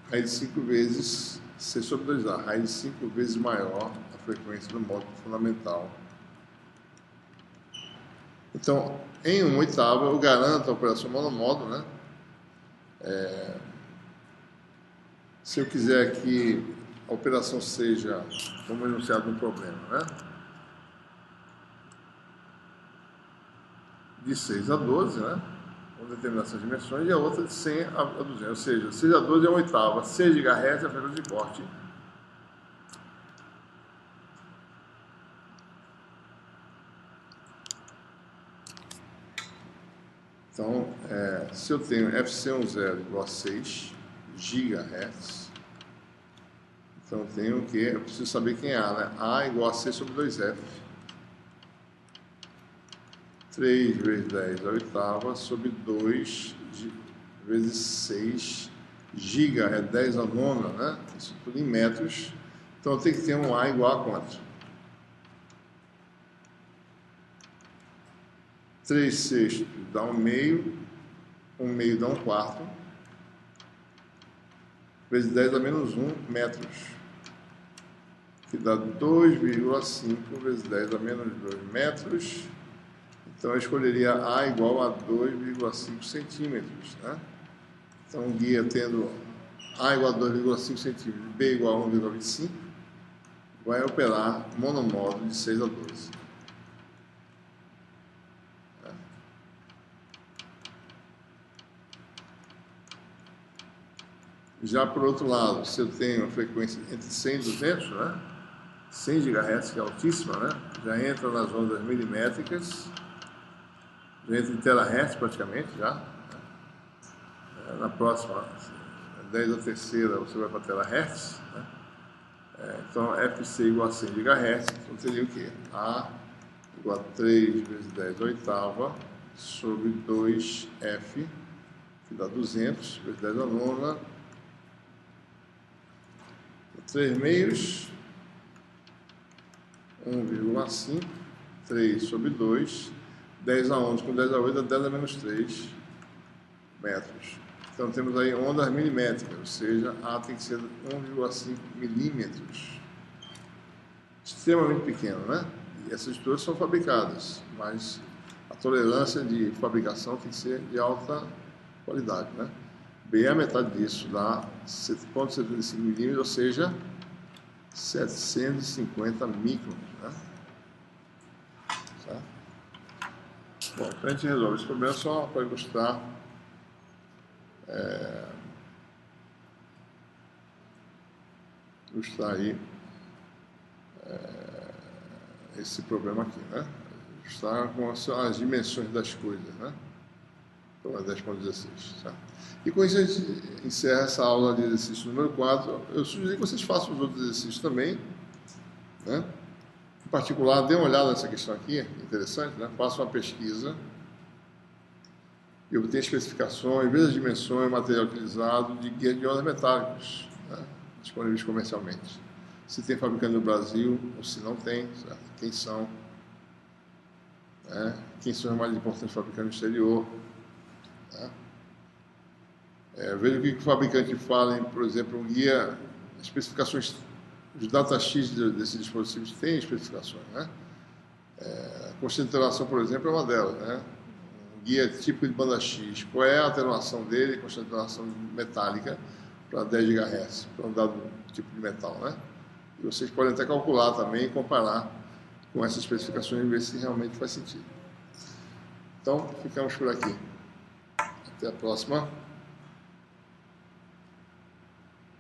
raiz de 5 vezes C sobre 2A. Raiz de 5 vezes maior a frequência do módulo fundamental. Então, em uma oitava, eu garanto a operação monomódulo, né? Se eu quiser que a operação seja, como enunciado no problema, né? De 6 a 12, né? Com determinação de dimensões, e a outra de 100 a 200. Ou seja, 6 a 12 é uma oitava, 6 GHz é a frequência de corte. Então, se eu tenho FC10 igual a 6 GHz, então eu tenho o quê? Eu preciso saber quem é A, né? A igual a C sobre 2F. 3 vezes 10 a oitava sobre 2 vezes 6 giga é 10 a nona, né? Isso tudo em metros. Então eu tenho que ter um A igual a quanto? 3 sextos dá 1/2, 1/2 dá 1/4, vezes 10 a menos 1 metros, que dá 2,5 vezes 10 a menos 2 metros. Então eu escolheria A igual a 2,5 centímetros, né? Então o guia tendo A igual a 2,5 centímetros, B igual a 1,25, vai operar monomódulo de 6 a 12. Já por outro lado, se eu tenho a frequência entre 100 e 200, né? 100 GHz, que é altíssima, né? Já entra nas ondas milimétricas, já entra em terahertz praticamente, já. Na próxima, 10 a terceira, você vai para terahertz, né? Então, FC igual a 100 GHz, então teria o quê? A igual a 3 vezes 10 a oitava sobre 2F, que dá 200 vezes 10 a nona, 3 meios, 1,5, 3 sobre 2, 10 a 11 com 10 a 8 dá 10 a menos 3 metros. Então temos aí ondas milimétricas, ou seja, A tem que ser 1,5 milímetros. Extremamente pequeno, né? E essas duas são fabricadas, mas a tolerância de fabricação tem que ser de alta qualidade, né? B é a metade disso, dá 7,75 milímetros, ou seja, 750 microns, né? Certo? Bom, então a gente resolve esse problema só para ilustrar aí esse problema aqui, né? Ilustrar com as dimensões das coisas, né? Então é 10,16, certo? E com isso a gente encerra essa aula de exercício número 4. Eu sugiro que vocês façam os outros exercícios também, né? Em particular, dê uma olhada nessa questão aqui, interessante, né? Faça uma pesquisa e obtenha especificações, veja as dimensões, material utilizado de guias de ondas metálicos, né? Disponíveis comercialmente. Se tem fabricante no Brasil ou se não tem, certo? Quem são, né? Quem são os mais importantes fabricantes no exterior, né? Veja o que o fabricante fala, por exemplo, um guia, especificações, os datasheets desses dispositivos têm especificações, né? A concentração, por exemplo, é uma delas, né? Um guia tipo de banda X, qual é a atenuação dele, concentração metálica para 10 GHz, para um dado tipo de metal, né? E vocês podem até calcular também e comparar com essas especificações e ver se realmente faz sentido. Então, ficamos por aqui. Até a próxima.